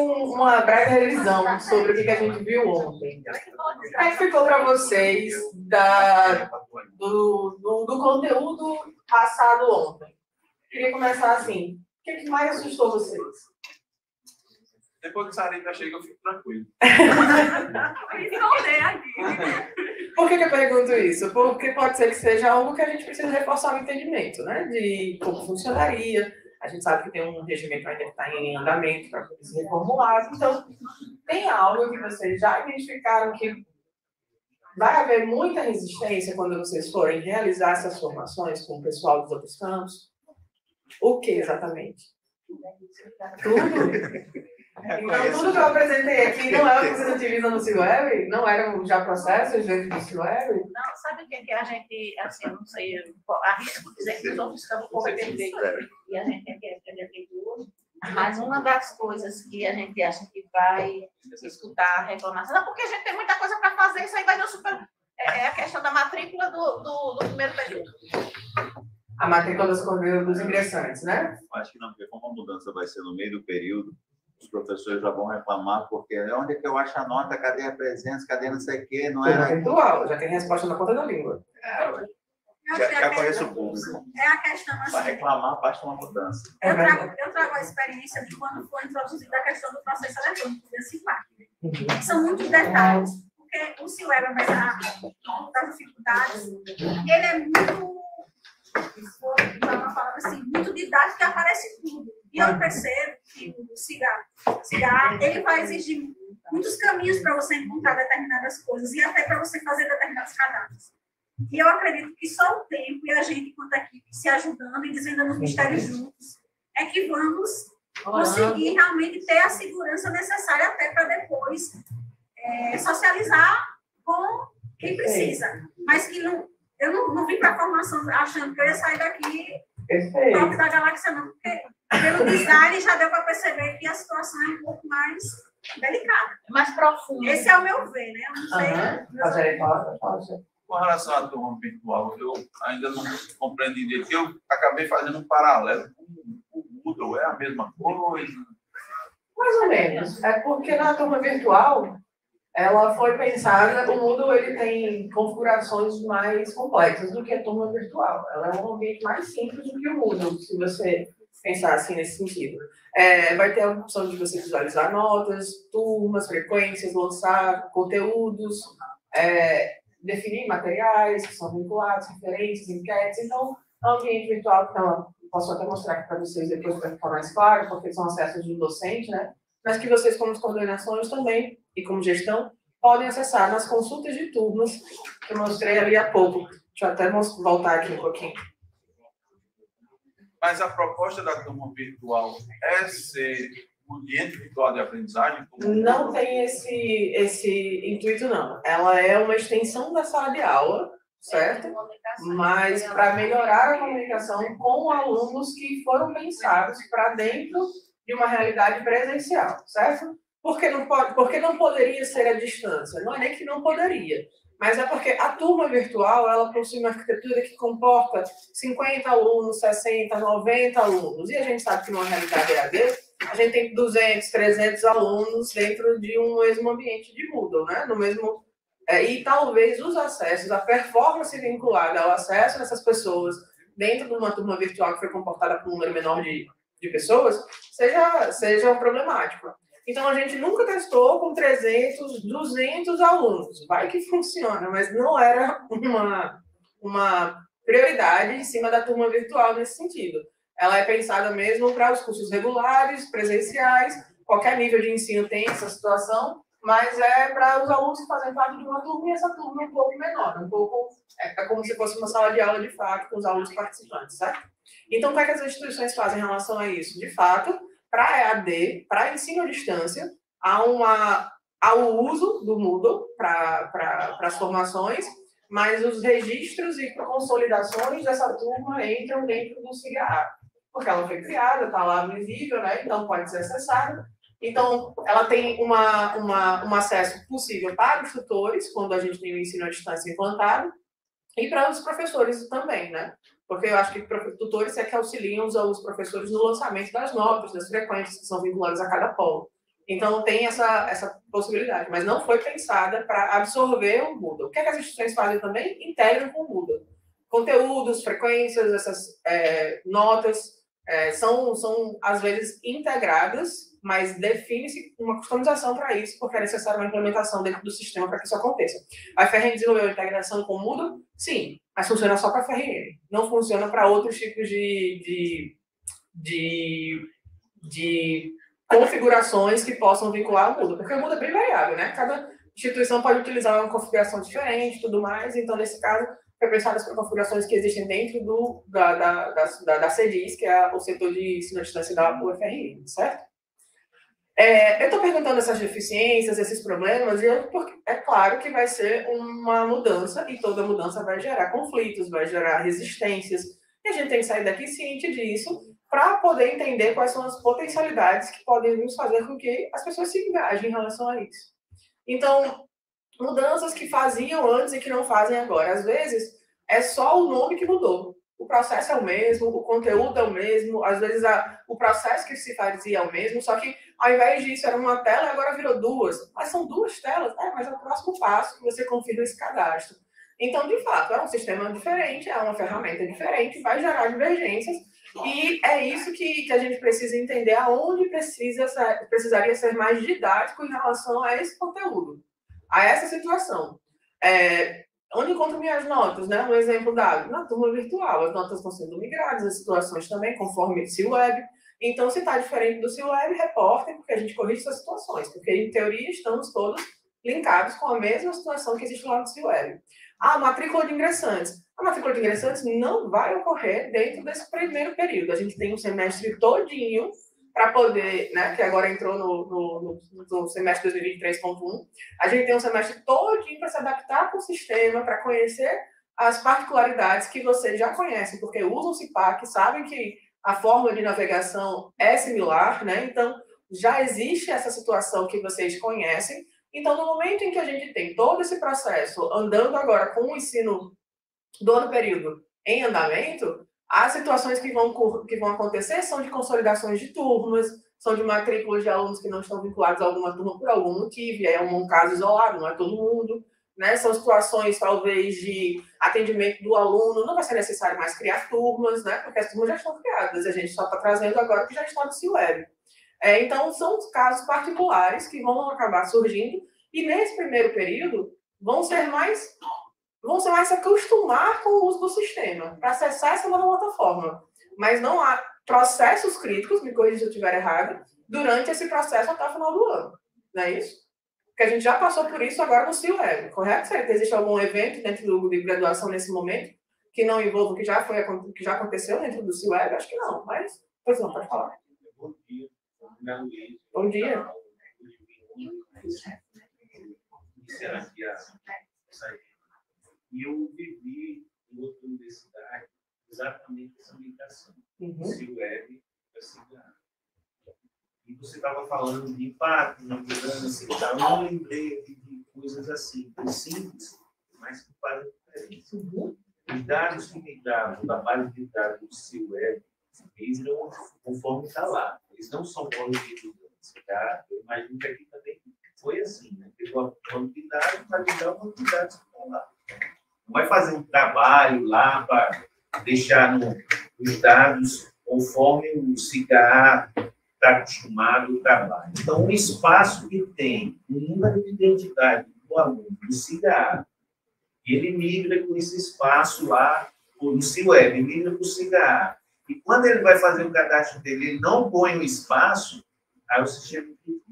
uma breve revisão sobre o que a gente viu ontem. Como é que ficou para vocês do conteúdo passado ontem? Queria começar assim. O que mais assustou vocês? Depois que Sarita chega, eu fico tranquilo. Por que eu pergunto isso? Porque pode ser que seja algo que a gente precisa reforçar o entendimento, né? De como funcionaria. A gente sabe que tem um regimento ainda que está em andamento para poder ser reformulado. Então, tem algo que vocês já identificaram que vai haver muita resistência quando vocês forem realizar essas formações com o pessoal dos outros campos? O que exatamente? Tudo? Então, tudo que eu apresentei aqui não é o que vocês utilizam no C-Web? Não eram já processos dentro do C-Web? Não, sabe o que a gente, assim, eu não sei, arrisco dizer que os outros campos como perfeito e a gente tem que aprender tudo. Mas uma das coisas que a gente acha que vai escutar reclamação, não, porque a gente tem muita coisa para fazer, isso aí vai dar super. É a questão da matrícula do primeiro período. A matrícula dos ingressantes, né? Acho que não, porque como a mudança vai ser no meio do período, os professores já vão reclamar, porque onde é que eu acho a nota, cadê a presença, cadê não sei o quê, não era... virtual, já tem resposta na ponta da língua. Já conheço o público. É a questão assim... Para reclamar, basta uma mudança. Eu trago a experiência de quando foi introduzida a questão do processo eletrônico, desse impacto. São muitos detalhes, porque o C-Web, apesar das dificuldades, ele é muito... Assim, muito didático, que aparece tudo. E eu percebo que o CIGAR, ele vai exigir muitos caminhos para você encontrar determinadas coisas e até para você fazer determinados cadastros. E eu acredito que só o tempo e a gente, enquanto equipe, se ajudando e desvendando os mistérios juntos, é que vamos conseguir realmente ter a segurança necessária até para depois socializar com quem precisa. Mas que não... Eu não vim para a formação achando que eu ia sair daqui top da galáxia, não, porque pelo design já deu para perceber que a situação é um pouco mais delicada. Mais profunda. Esse é o meu ver, né? Eu não sei. Com relação à turma virtual, eu ainda não compreendi direito, eu acabei fazendo um paralelo com o Moodle, é a mesma coisa? Mais ou menos. É porque na turma virtual... ela foi pensada, o Moodle ele tem configurações mais complexas do que a turma virtual. Ela é um ambiente mais simples do que o Moodle, se você pensar assim nesse sentido. Vai ter a opção de você visualizar notas, turmas, frequências, lançar conteúdos, definir materiais que são vinculados, referências, enquetes. Então, é um ambiente virtual que posso até mostrar aqui para vocês depois para ficar mais claro, porque são acessos do docente, né? Mas que vocês, como coordenações também, e como gestão, podem acessar nas consultas de turmas, que eu mostrei ali há pouco. Deixa eu até voltar aqui um pouquinho. Mas a proposta da turma virtual é ser um ambiente virtual de aprendizagem? Não tem esse intuito, não. Ela é uma extensão da sala de aula, certo? Mas para melhorar a comunicação com alunos que foram pensados para dentro de uma realidade presencial, certo? Porque não poderia ser à distância? Não é nem que não poderia, mas é porque a turma virtual ela possui uma arquitetura que comporta 50 alunos, 60, 90 alunos. E a gente sabe que numa realidade EAD, a gente tem 200, 300 alunos dentro de um mesmo ambiente de Moodle, né? No mesmo, e talvez os acessos, a performance vinculada ao acesso dessas pessoas dentro de uma turma virtual que foi comportada por um número menor de pessoas, seja problemático. Então, a gente nunca testou com 300, 200 alunos. Vai que funciona, mas não era uma prioridade em cima da turma virtual nesse sentido. Ela é pensada mesmo para os cursos regulares, presenciais, qualquer nível de ensino tem essa situação, mas é para os alunos que fazem parte de uma turma e essa turma é um pouco menor, é como se fosse uma sala de aula de fato com os alunos participantes, certo? Então, o que as instituições fazem em relação a isso? De fato, para EAD, para ensino à distância, há o uso do Moodle para as formações, mas os registros e consolidações dessa turma entram dentro do CIGAR, porque ela foi criada, está lá visível, né? Então pode ser acessada. Então, ela tem um acesso possível para os tutores, quando a gente tem o ensino à distância implantado, e para os professores também, né? Porque eu acho que tutores é que auxiliam os professores no lançamento das notas, das frequências que são vinculadas a cada polo. Então, tem essa possibilidade, mas não foi pensada para absorver o Moodle. O que, é que as instituições fazem também? Integram com o Moodle. Conteúdos, frequências, essas notas são, às vezes, integradas, mas define-se uma customização para isso, porque é necessária uma implementação dentro do sistema para que isso aconteça. A FRN desenvolveu a integração com o Moodle? Sim, mas funciona só para a FRN. Não funciona para outros tipos de configurações que possam vincular o Moodle, porque o Moodle é bem variável, né? Cada instituição pode utilizar uma configuração diferente e tudo mais, então, nesse caso, foi pensado para configurações que existem dentro da CEDIS, que é o setor de ensino à distância da UFRN, certo? Eu estou perguntando essas deficiências, esses problemas, porque é claro que vai ser uma mudança, e toda mudança vai gerar conflitos, vai gerar resistências, e a gente tem que sair daqui ciente disso, para poder entender quais são as potencialidades que podem nos fazer com que as pessoas se engajem em relação a isso. Então, mudanças que faziam antes e que não fazem agora. Às vezes, é só o nome que mudou. O processo é o mesmo, o conteúdo é o mesmo, às vezes o processo que se fazia é o mesmo, só que ao invés disso era uma tela e agora virou duas. Mas são duas telas, mas é o próximo passo que você confirma esse cadastro. Então, de fato, é um sistema diferente, é uma ferramenta diferente, vai gerar divergências, e é isso que a gente precisa entender, aonde precisaria ser mais didático em relação a esse conteúdo, a essa situação. Onde encontro minhas notas, né? Um exemplo dado, na turma virtual, as notas estão sendo migradas, as situações também, conforme o C-Web. Então, se está diferente do C-Web, reportem, porque a gente corrige essas situações, porque, em teoria, estamos todos linkados com a mesma situação que existe lá no C-Web. Matrícula de ingressantes. A matrícula de ingressantes não vai ocorrer dentro desse primeiro período. A gente tem um semestre todinho para poder, né, que agora entrou no semestre 2023.1, a gente tem um semestre todinho para se adaptar com o sistema, para conhecer as particularidades que vocês já conhecem, porque usam o CIPAC, sabem que a forma de navegação é similar, né? Então, já existe essa situação que vocês conhecem. Então, no momento em que a gente tem todo esse processo andando agora com o ensino do ano período em andamento, as situações que vão acontecer são de consolidações de turmas, são de matrículas de alunos que não estão vinculados a alguma turma por algum motivo, e é um caso isolado, não é todo mundo, né? São situações, talvez, de atendimento do aluno, não vai ser necessário mais criar turmas, né? Porque as turmas já estão criadas, a gente só está trazendo agora o que já está no C-Web. Então, são os casos particulares que vão acabar surgindo, e nesse primeiro período vão ser mais se acostumar com o uso do sistema, para acessar essa nova plataforma. Mas não há processos críticos, me corrija se eu estiver errado, durante esse processo até o final do ano. Não é isso? Porque a gente já passou por isso agora no C-Web, correto? Certo? Existe algum evento dentro do grupo de graduação nesse momento que não envolva o que já aconteceu dentro do C-Web? Acho que não, mas, pois não, pode falar. Bom dia. Bom dia. E eu vivi em outra universidade exatamente essa migração. C-Web para CIGAR. E você estava falando de impacto na mudança e tal. Eu não lembrei de coisas assim, simples, mas que fazem diferença. Os dados que migraram da base de dados do C-Web, eles não, conforme está lá, eles não são corrigidos antes. Tá? Eu imagino que aqui também foi assim, né? Pegou a quantidade para ligar uma quantidade que estão lá. Não vai fazer um trabalho lá para deixar os dados conforme o CIGAR está acostumado ao trabalho. Então, o espaço que tem o número de identidade do aluno do CIGAR, ele migra com esse espaço lá no C-Web, migra para o CIGAR. E quando ele vai fazer o cadastro dele, ele não põe o espaço, aí o sistema critica.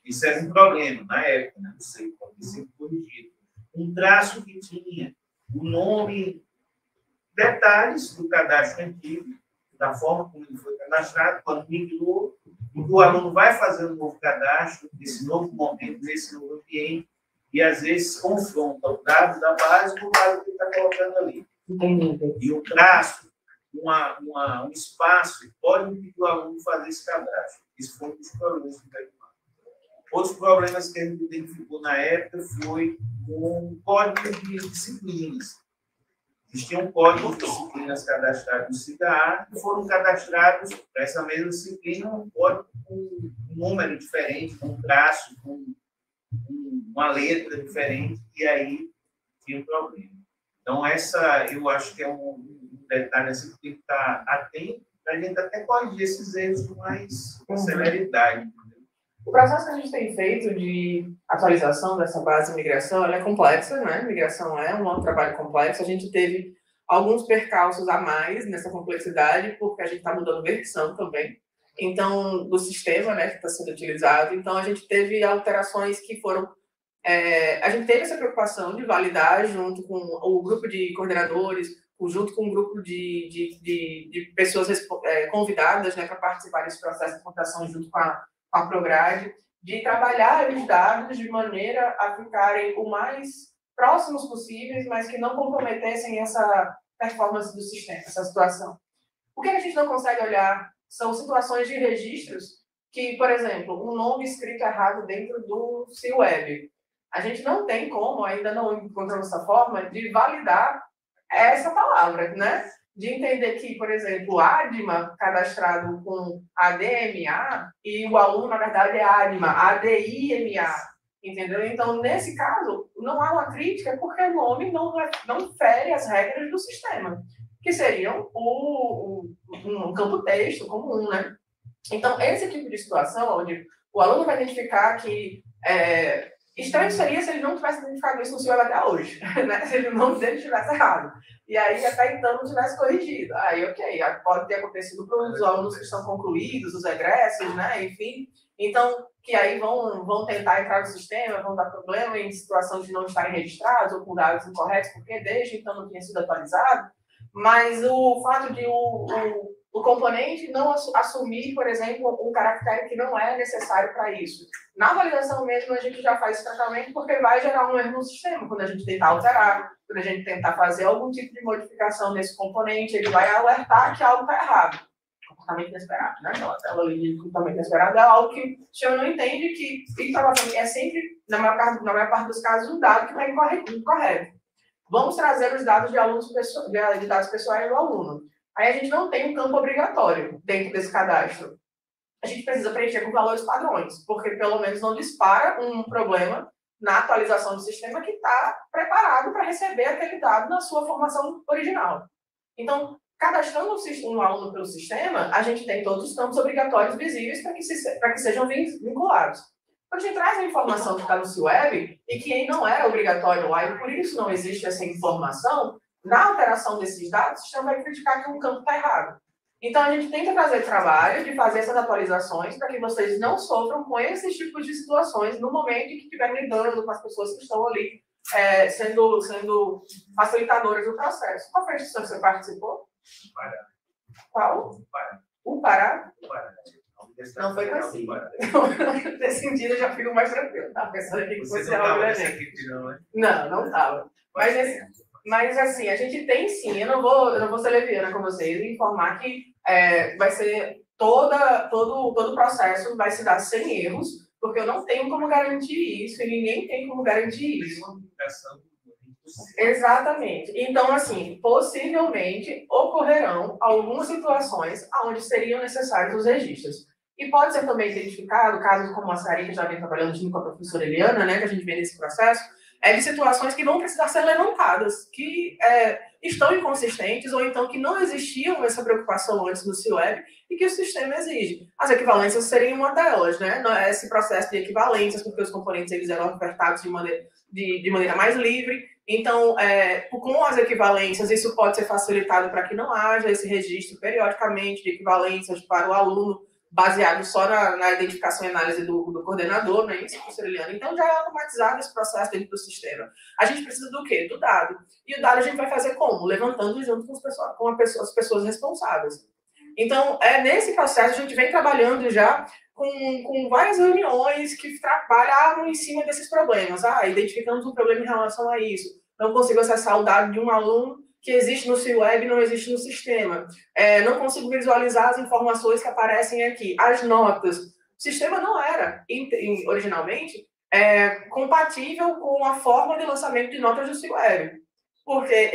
Isso era um problema na época, né? Não sei, pode ser corrigido. Um traço que tinha o nome, detalhes do cadastro antigo, da forma como ele foi cadastrado, quando migrou, o aluno vai fazer um novo cadastro, nesse novo momento, nesse novo ambiente, e às vezes confronta o dado da base com o dado que ele está colocando ali. E o traço, um espaço, pode impedir o aluno fazer esse cadastro. Isso foi um dos problemas que vai tomar. Outros problemas que a gente identificou na época foi com código de disciplinas. Existia um código de disciplinas cadastrados no CIGAR, que foram cadastrados para essa mesma disciplina, um código com um número diferente, com um traço, com uma letra diferente, e aí tinha um problema. Então, eu acho que é um detalhe assim, que tem que estar atento para a gente até corrigir esses erros com mais celeridade. O processo que a gente tem feito de atualização dessa base de migração, ela é complexa, né? Migração é um trabalho complexo. A gente teve alguns percalços a mais nessa complexidade, porque a gente está mudando versão também. Então, do sistema, né, que está sendo utilizado. Então, a gente teve alterações que foram... a gente teve essa preocupação de validar junto com o grupo de coordenadores, junto com um grupo de pessoas convidadas, né, para participar desse processo de implantação junto com a Prograde, de trabalhar os dados de maneira a ficarem o mais próximos possíveis, mas que não comprometessem essa performance do sistema, essa situação. O que a gente não consegue olhar são situações de registros que, por exemplo, um nome escrito errado dentro do CIWeb. A gente não tem como, ainda não encontramos essa forma, de validar essa palavra, né? De entender que, por exemplo, ADMA, cadastrado com ADMA, e o aluno, na verdade, é ADMA, ADIMA, entendeu? Então, nesse caso, não há uma crítica porque o nome não fere as regras do sistema, que seriam um campo texto comum, né? Então, esse tipo de situação, onde o aluno vai identificar que... estranho seria se ele não tivesse identificado isso no CIWeb até hoje, né? Se o nome dele estivesse errado. E aí, até então, não tivesse corrigido. Aí, ok, pode ter acontecido para os alunos que estão concluídos, os egressos, né? Enfim. Então, que aí vão tentar entrar no sistema, vão dar problema em situação de não estarem registrados ou com dados incorretos, porque desde então não tinha sido atualizado. Mas o fato de o componente não assumir, por exemplo, um caractere que não é necessário para isso. Na validação mesmo, a gente já faz esse tratamento porque vai gerar um erro no sistema. Quando a gente tentar alterar, quando a gente tentar fazer algum tipo de modificação nesse componente, ele vai alertar que algo está errado. Comportamento inesperado, né? Então, a tela de comportamento inesperado é algo que o senhor não entende que provavelmente é sempre, na maior parte dos casos, um dado que está incorreto. Vamos trazer os dados de dados pessoais do aluno. Aí a gente não tem um campo obrigatório dentro desse cadastro. A gente precisa preencher com valores padrões, porque pelo menos não dispara um problema na atualização do sistema que está preparado para receber aquele dado na sua formação original. Então, cadastrando um aluno pelo sistema, a gente tem todos os campos obrigatórios visíveis para que sejam vinculados. Quando a gente traz a informação que está no CIWeb e que não era obrigatório lá e por isso não existe essa informação, na alteração desses dados, o sistema vai criticar que um campo está errado. Então, a gente tem que fazer trabalho de fazer essas atualizações para que vocês não sofram com esses tipos de situações no momento em que estiverem lidando com as pessoas que estão ali sendo facilitadoras do processo. Qual foi a instituição que você participou? Pará. Qual? O Pará? Não foi assim. Nesse sentido, eu já fico mais tranquilo. Tá pensando aqui que você não estava nessa equipe, não, né? Não estava. Mas assim, a gente tem sim, eu não vou ser leviana com vocês e informar que vai ser todo o processo vai se dar sem erros, porque eu não tenho como garantir isso e ninguém tem como garantir isso. Exatamente. Então, assim, possivelmente ocorrerão algumas situações onde seriam necessários os registros. E pode ser também identificado, casos como a Sari, que já vem trabalhando junto com a professora Eliana, né, que a gente vê nesse processo, de situações que vão precisar ser levantadas, que estão inconsistentes ou então que não existiam essa preocupação antes no CIWeb e que o sistema exige. As equivalências seriam uma delas, né? Esse processo de equivalências, porque os componentes eles eram ofertados de maneira mais livre. Então, com as equivalências, isso pode ser facilitado para que não haja esse registro periodicamente de equivalências para o aluno, baseado só na identificação e análise do coordenador, né? Isso, professora Eliana. Então, já é automatizado esse processo dentro do sistema. A gente precisa do quê? Do dado. E o dado a gente vai fazer como? Levantando junto com as pessoas responsáveis. Então, nesse processo, a gente vem trabalhando já com várias reuniões que trabalhavam em cima desses problemas. Identificamos um problema em relação a isso. Não consigo acessar o dado de um aluno que existe no CIWeb e não existe no sistema. Não consigo visualizar as informações que aparecem aqui. As notas. O sistema não era, originalmente, compatível com a forma de lançamento de notas do CIWeb. Porque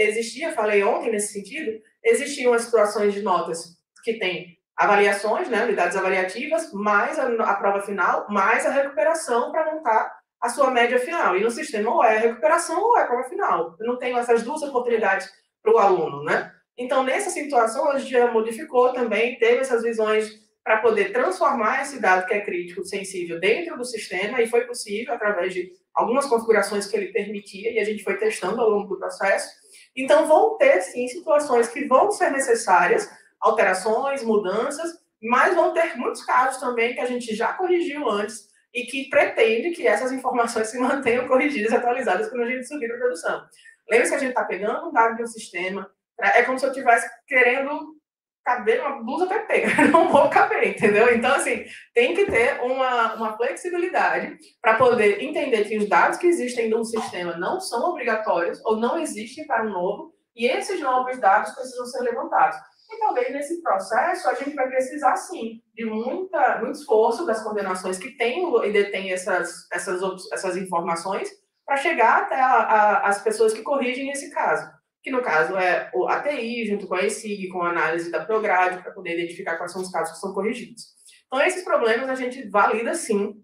falei ontem nesse sentido, existiam as situações de notas que tem avaliações, né, unidades avaliativas, mais a prova final, mais a recuperação para montar a sua média final. E no sistema ou é recuperação ou é prova final. Eu não tenho essas duas oportunidades para o aluno, né? Então, nessa situação, a gente já modificou também, teve essas visões para poder transformar esse dado que é crítico, sensível, dentro do sistema, e foi possível através de algumas configurações que ele permitia, e a gente foi testando ao longo do processo. Então, vão ter, sim, situações que vão ser necessárias, alterações, mudanças, mas vão ter muitos casos também que a gente já corrigiu antes e que pretende que essas informações se mantenham corrigidas e atualizadas quando a gente subir para a produção. Lembre-se que a gente está pegando um dado de um sistema, é como se eu estivesse querendo caber uma blusa PP, não vou caber, entendeu? Então, assim, tem que ter uma flexibilidade para poder entender que os dados que existem num sistema não são obrigatórios ou não existem para um novo, e esses novos dados precisam ser levantados. E talvez nesse processo a gente vai precisar, sim, de muito esforço das coordenações que têm e detêm essas informações para chegar até as pessoas que corrigem esse caso. Que no caso é o ATI, junto com a ESIG, com a análise da Prograde, para poder identificar quais são os casos que são corrigidos. Então, esses problemas a gente valida, sim,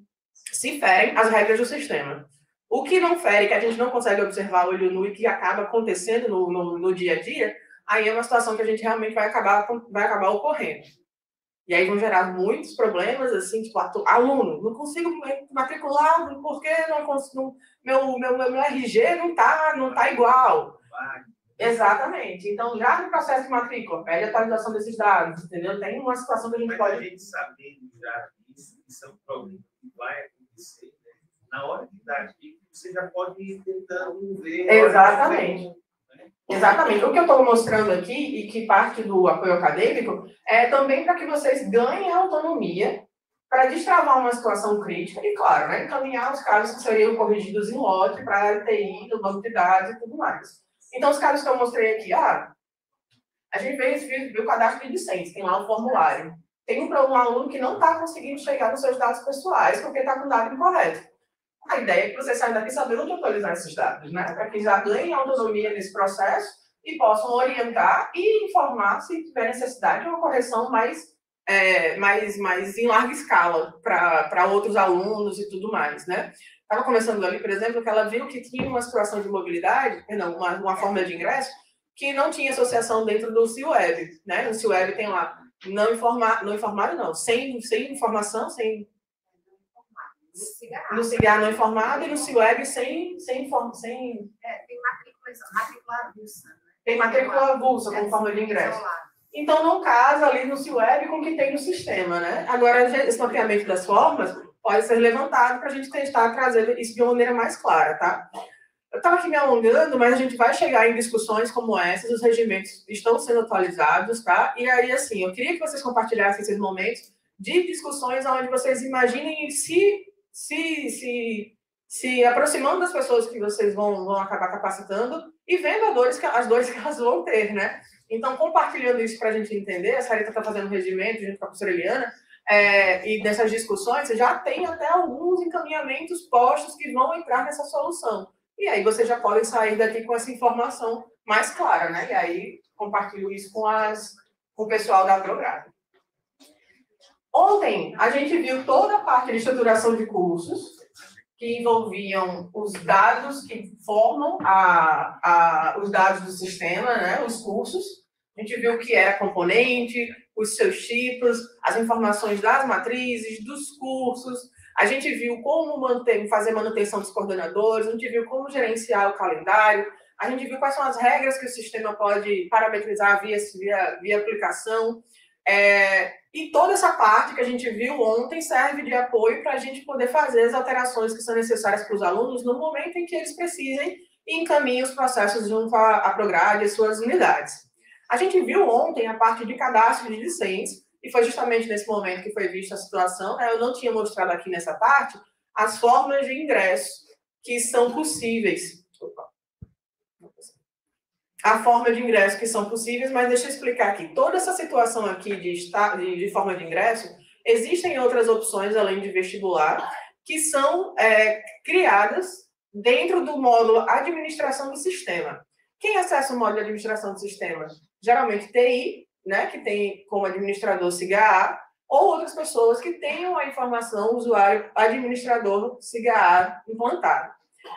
se ferem as regras do sistema. O que não fere, que a gente não consegue observar olho nu e que acaba acontecendo no dia a dia, aí é uma situação que a gente realmente vai acabar ocorrendo. E aí vão gerar muitos problemas, assim, tipo, aluno, não consigo matricular porque não consigo, meu RG não tá igual. Exatamente. Então, já no processo de matrícula, pede a atualização desses dados, entendeu? Tem uma situação que a gente pode... a gente sabendo já disso, isso é um problema que vai acontecer, né? Na hora de dar aqui, você já pode ir tentando ver... Exatamente. Exatamente. O que eu estou mostrando aqui, e que parte do apoio acadêmico, é também para que vocês ganhem autonomia para destravar uma situação crítica e, claro, né, encaminhar os casos que seriam corrigidos em lote para a TI, do banco de dados e tudo mais. Então, os casos que eu mostrei aqui, a gente viu o cadastro de discentes, tem lá o formulário. Tem um aluno que não está conseguindo chegar nos seus dados pessoais porque está com dado incorreto. A ideia é que vocês saiam daqui sabendo onde atualizar esses dados, né? Para que já ganhem autonomia nesse processo e possam orientar e informar se tiver necessidade de uma correção mais em larga escala para outros alunos e tudo mais, né? Estava conversando ali, por exemplo, que ela viu que tinha uma situação de mobilidade, perdão, uma forma de ingresso, que não tinha associação dentro do CIUEB, né? No CIUEB tem lá, sem informação, no CIGAR não informado e no CIUEB sem tem matrícula avulsa. Tem matrícula avulsa como forma de ingresso. Então, não casa ali no CIUEB com o que tem no sistema, né? Agora, esse mapeamento das formas pode ser levantado para a gente tentar trazer isso de uma maneira mais clara, tá? Eu estava aqui me alongando, mas a gente vai chegar em discussões como essas, os regimentos estão sendo atualizados, tá? E aí, assim, eu queria que vocês compartilhassem esses momentos de discussões onde vocês imaginem se aproximando das pessoas que vocês vão acabar capacitando e vendo as dores que elas vão ter, né? Então, compartilhando isso para a gente entender, a Sarita está fazendo um regimento junto com a professora Eliana, e nessas discussões, você já tem até alguns encaminhamentos postos que vão entrar nessa solução. E aí vocês já podem sair daqui com essa informação mais clara, né? E aí compartilho isso com o pessoal da Prograde. Ontem, a gente viu toda a parte de estruturação de cursos que envolviam os dados que formam os dados do sistema, né? Os cursos. A gente viu o que era componente, os seus tipos, as informações das matrizes, dos cursos. A gente viu como fazer manutenção dos coordenadores, a gente viu como gerenciar o calendário, a gente viu quais são as regras que o sistema pode parametrizar via aplicação. E toda essa parte que a gente viu ontem serve de apoio para a gente poder fazer as alterações que são necessárias para os alunos no momento em que eles precisem e encaminhem os processos junto à Prograde e as suas unidades. A gente viu ontem a parte de cadastro de discentes, e foi justamente nesse momento que foi vista a situação, né? Eu não tinha mostrado aqui nessa parte as formas de ingresso que são possíveis. A forma de ingresso que são possíveis, mas deixa eu explicar aqui. Toda essa situação aqui de forma de ingresso, existem outras opções, além de vestibular, que são criadas dentro do módulo Administração do Sistema. Quem acessa o módulo de Administração do Sistema? Geralmente TI né, que tem como administrador SIGA-A, ou outras pessoas que tenham a informação usuário administrador SIGA-A implantado.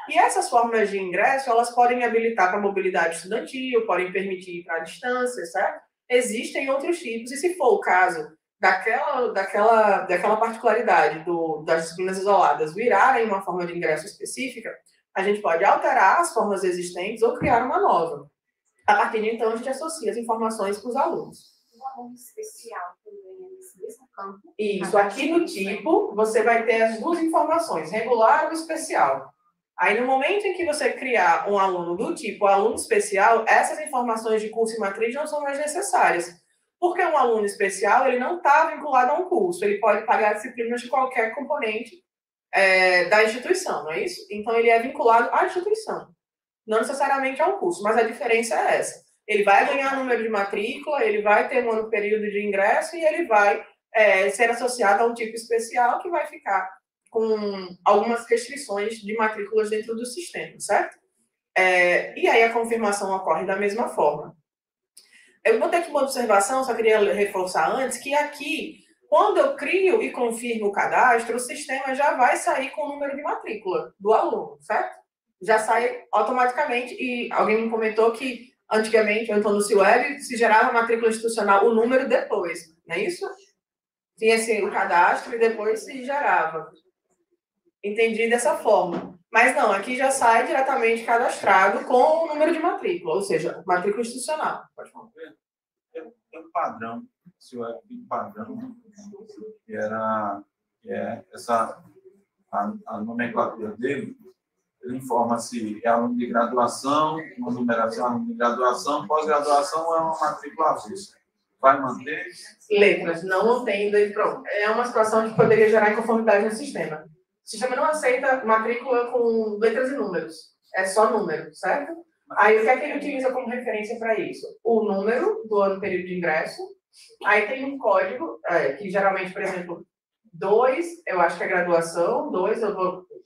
E essas formas de ingresso, elas podem habilitar para mobilidade estudantil, podem permitir ir para a distância, certo? Existem outros tipos, e se for o caso daquela particularidade das disciplinas isoladas virarem uma forma de ingresso específica, a gente pode alterar as formas existentes ou criar uma nova. A partir de então, a gente associa as informações para os alunos. Um aluno especial também é nesse mesmo campo. Isso, aqui no tipo, você vai ter as duas informações, regular ou especial. Aí, no momento em que você criar um aluno do tipo aluno especial, essas informações de curso e matriz não são mais necessárias. Porque um aluno especial, ele não está vinculado a um curso, ele pode pagar disciplinas de qualquer componente da instituição, não é isso? Então, ele é vinculado à instituição, não necessariamente a um curso, mas a diferença é essa. Ele vai ganhar número de matrícula, ele vai ter um período de ingresso e ele vai ser associado a um tipo especial que vai ficar com algumas restrições de matrículas dentro do sistema, certo? E aí a confirmação ocorre da mesma forma. Eu vou ter aqui uma observação, só queria reforçar antes, que aqui, quando eu crio e confirmo o cadastro, o sistema já vai sair com o número de matrícula do aluno, certo? Já sai automaticamente, e alguém me comentou que antigamente, então no CIWeb, se gerava matrícula institucional, o número depois, não é isso? Tinha o cadastro e depois se gerava. Entendi dessa forma. Mas não, aqui já sai diretamente cadastrado com o número de matrícula, ou seja, matrícula institucional. Pode falar. Tem um padrão, se o padrão, que é a nomenclatura dele, ele informa se é aluno de graduação, uma numeração aluno de graduação, pós-graduação é uma matrícula avulsa. Vai manter? Letras, não mantendo e pronto. É uma situação que poderia gerar inconformidade no sistema. O sistema não aceita matrícula com letras e números. É só número, certo? Aí, o que é que ele utiliza como referência para isso? O número do ano período de ingresso. Aí tem um código, que geralmente, por exemplo, 2, eu acho que é graduação, 2,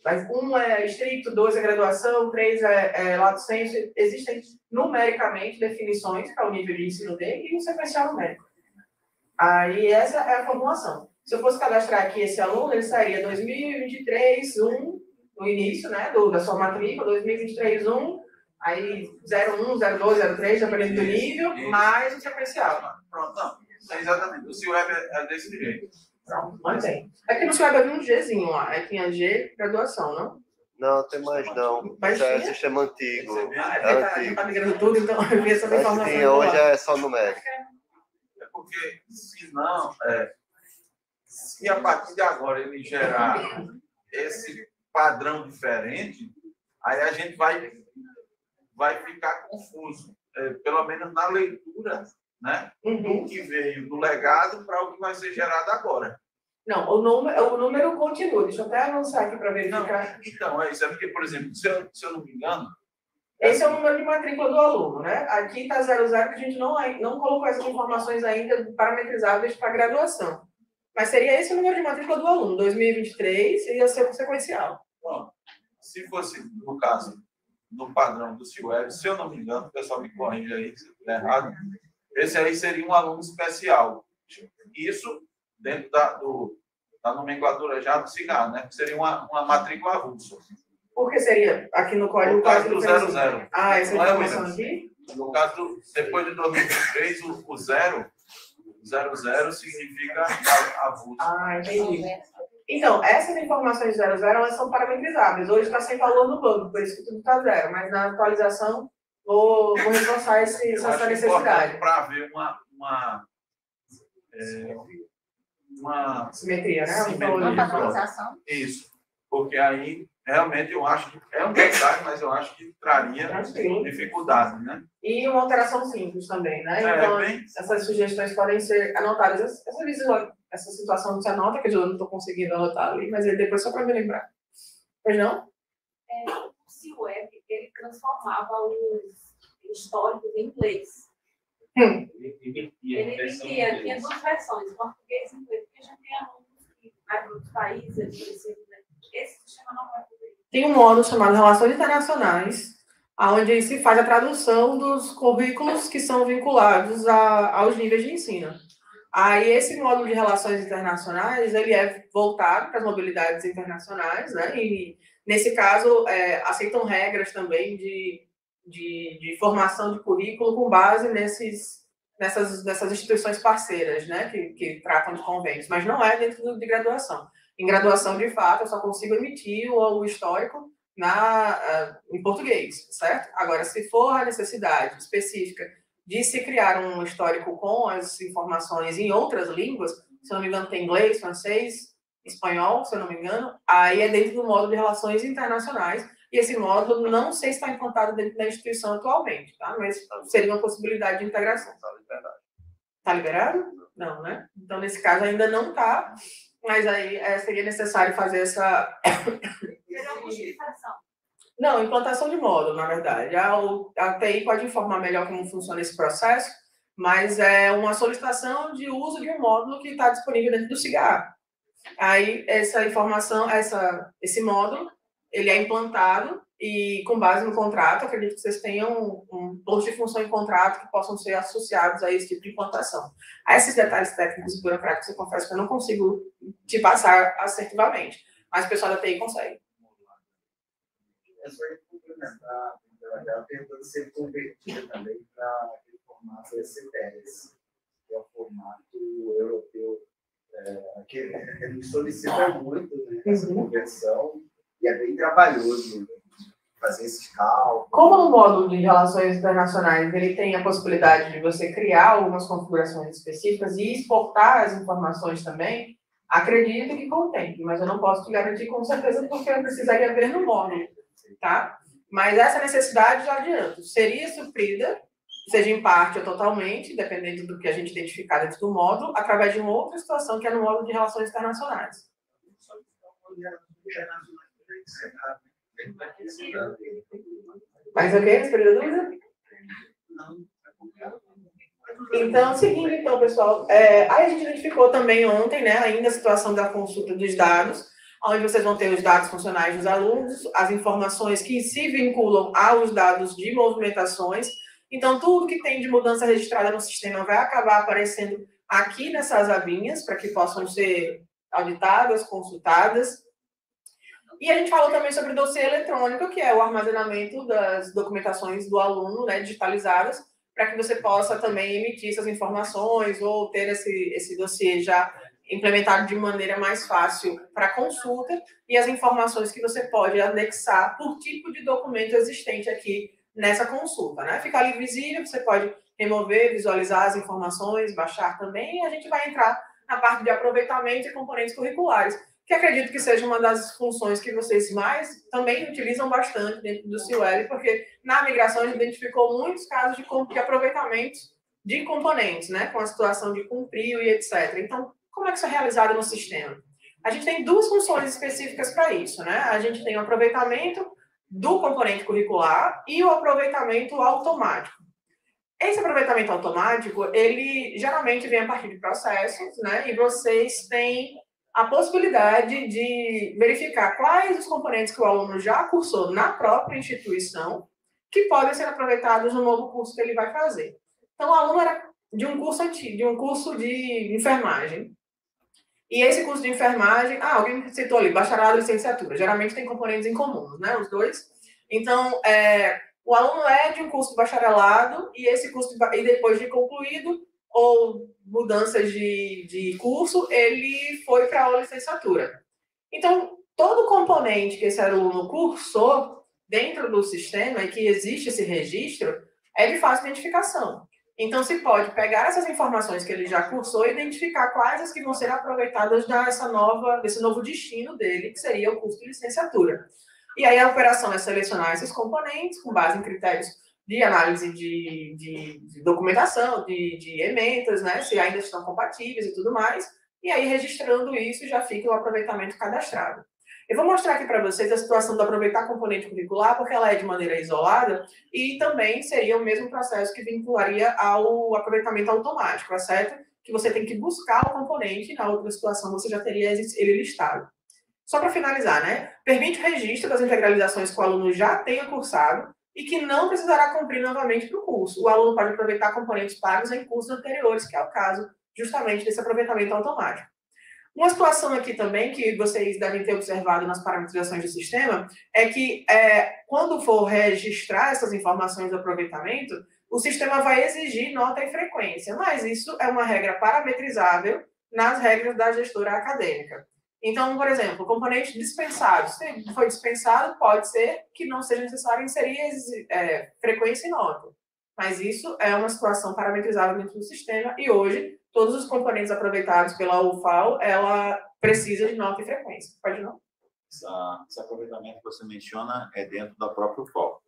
mas 1 é estricto, 2 é graduação, 3 é lato sensu. Existem numericamente definições para o nível de ensino dele e um sequencial numérico. Aí, essa é a formulação. Se eu fosse cadastrar aqui esse aluno, ele sairia 2023, 1, no início, né, da sua matrícula, 2023, 1, aí 01, 02, 03, dependendo do nível, mais o sequencial. Pronto, não. É exatamente. O CIWeb é desse jeito. Pronto, mantém. Aqui no CIWeb havia um Gzinho lá, aí tinha G, graduação, não? Não, tem mais não. Isso é sistema antigo. Antigo. Tá migrando tudo, então eu vi essa informação. Tinha, hoje é só numérico. É porque, se não, se a partir de agora ele gerar esse padrão diferente, aí a gente vai ficar confuso, pelo menos na leitura, né, do que veio do legado para o que vai ser gerado agora. Não, o número continua. Deixa eu até avançar aqui para verificar. Não, então, é isso. É porque, por exemplo, se eu não me engano... Esse é o número de matrícula do aluno, né? Aqui está 00, que a gente não colocou essas informações ainda parametrizáveis para graduação. Mas seria esse o número de matrícula do aluno. 2023 ia ser sequencial. Bom, se fosse, no caso, no padrão do CIWeb, se eu não me engano, o pessoal me corrige aí se estiver errado, esse aí seria um aluno especial. Isso dentro da nomenclatura já do CIGA, né? Seria uma matrícula avulsa. Por que seria? Aqui no código... No caso do 00. Ah, essa não informação aqui? No caso, depois de 2023, o 00 significa avulso. Ah, entendi. Então, essas informações 00, elas são parametrizáveis. Hoje está sem valor no banco, por isso que tudo está 0. Mas na atualização, vou reforçar essa necessidade. Para haver uma simetria, né? Simetria, uma atualização. Isso. Porque aí, realmente, eu acho que é um detalhe, mas eu acho que traria dificuldade, né? E uma alteração simples também, né? Então, essas sugestões podem ser anotadas. Essa situação não se anota, que eu não estou conseguindo anotar ali, mas depois só para me lembrar. Pois não? O CIWeb, ele transformava os históricos em inglês. Ele emitia, tinha duas versões, português e inglês, porque já tem alunos que vai para outros países, esse sistema não vai fazer. Tem um módulo chamado Relações Internacionais, onde se faz a tradução dos currículos que são vinculados aos níveis de ensino. Aí, esse módulo de relações internacionais, ele é voltado para as mobilidades internacionais, né? E, nesse caso, aceitam regras também de formação de currículo com base nessas instituições parceiras, né? Que tratam de convênios, mas não é dentro de graduação. Em graduação, de fato, eu só consigo emitir o histórico em português, certo? Agora, se for a necessidade específica de se criar um histórico com as informações em outras línguas, se eu não me engano tem inglês, francês, espanhol, se eu não me engano, aí é dentro do módulo de relações internacionais, e esse módulo não sei se está implantado dentro da instituição atualmente, tá? Mas seria uma possibilidade de integração. Está liberado? Não, né? Então, nesse caso, ainda não está, mas aí seria necessário fazer essa... Não, implantação de módulo, na verdade. A TI pode informar melhor como funciona esse processo, mas é uma solicitação de uso de um módulo que está disponível dentro do CIGAR. Aí, essa informação, esse módulo, ele é implantado e, com base no contrato, acredito que vocês tenham um posto de função em contrato que possam ser associados a esse tipo de implantação. A esses detalhes técnicos e burocráticos, eu confesso que eu não consigo te passar assertivamente, mas o pessoal da TI consegue. É só complementar, ela tentando ser convertida também para aquele formato ECTS, que é o formato europeu, que ele solicita muito, né, essa conversão, e é bem trabalhoso, né, fazer esses cálculos. Como no módulo de relações internacionais ele tem a possibilidade de você criar algumas configurações específicas e exportar as informações também, acredito que contemple, mas eu não posso te garantir com certeza porque eu precisaria ver no módulo. Tá? Mas essa necessidade, já adianto, seria suprida, seja em parte ou totalmente, dependendo do que a gente identificar dentro do módulo, através de uma outra situação que é no módulo de relações internacionais. Mas o que? Período de dúvida? Então, seguindo então, pessoal, aí a gente identificou também ontem, né, ainda a situação da consulta dos dados, onde vocês vão ter os dados funcionais dos alunos, as informações que se vinculam aos dados de movimentações. Então, tudo que tem de mudança registrada no sistema vai acabar aparecendo aqui nessas abinhas, para que possam ser auditadas, consultadas. E a gente falou também sobre o dossiê eletrônico, que é o armazenamento das documentações do aluno, né, digitalizadas, para que você possa também emitir essas informações ou ter esse dossiê já implementado de maneira mais fácil para consulta e as informações que você pode anexar por tipo de documento existente aqui nessa consulta, né? Fica ali visível, você pode remover, visualizar as informações, baixar também, e a gente vai entrar na parte de aproveitamento e componentes curriculares, que acredito que seja uma das funções que vocês mais também utilizam bastante dentro do CIUL, porque na migração a gente identificou muitos casos de aproveitamento de componentes, né? Com a situação de cumprir e etc. Então, como é que isso é realizado no sistema? A gente tem duas funções específicas para isso, né? A gente tem o aproveitamento do componente curricular e o aproveitamento automático. Esse aproveitamento automático, ele geralmente vem a partir de processos, né? E vocês têm a possibilidade de verificar quais os componentes que o aluno já cursou na própria instituição que podem ser aproveitados no novo curso que ele vai fazer. Então, o aluno era de um curso antigo, de um curso de enfermagem. E esse curso de enfermagem, alguém citou ali, bacharelado e licenciatura. Geralmente tem componentes em comum, né? Os dois. Então, o aluno é de um curso de bacharelado e esse curso, e depois de concluído, ou mudanças de curso, ele foi para a licenciatura. Então, todo componente que esse aluno cursou dentro do sistema e que existe esse registro, é de fácil identificação. Então, se pode pegar essas informações que ele já cursou e identificar quais as que vão ser aproveitadas desse novo destino dele, que seria o curso de licenciatura. E aí a operação é selecionar esses componentes com base em critérios de análise de documentação, de emendas, né, se ainda estão compatíveis e tudo mais, e aí registrando isso já fica o aproveitamento cadastrado. Eu vou mostrar aqui para vocês a situação do aproveitar componente curricular, porque ela é de maneira isolada e também seria o mesmo processo que vincularia ao aproveitamento automático, tá certo? Que você tem que buscar o componente e na outra situação você já teria ele listado. Só para finalizar, né? Permite o registro das integralizações que o aluno já tenha cursado, e que não precisará cumprir novamente para o curso. O aluno pode aproveitar componentes pagos em cursos anteriores, que é o caso justamente desse aproveitamento automático. Uma situação aqui também que vocês devem ter observado nas parametrizações do sistema é que quando for registrar essas informações do aproveitamento, o sistema vai exigir nota e frequência, mas isso é uma regra parametrizável nas regras da gestora acadêmica. Então, por exemplo, componente dispensado. Se foi dispensado, pode ser que não seja necessário inserir frequência e nota. Mas isso é uma situação parametrizável dentro do sistema e hoje todos os componentes aproveitados pela UFAL, ela precisa de nota e frequência. Pode não? Esse aproveitamento que você menciona é dentro da própria UFAL.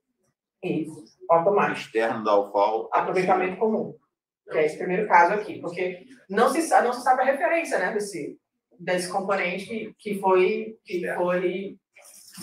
Isso, automático. Externo da UFAL. Aproveitamento comum. Que é esse primeiro caso aqui, porque não se sabe a referência, né, desse componente que foi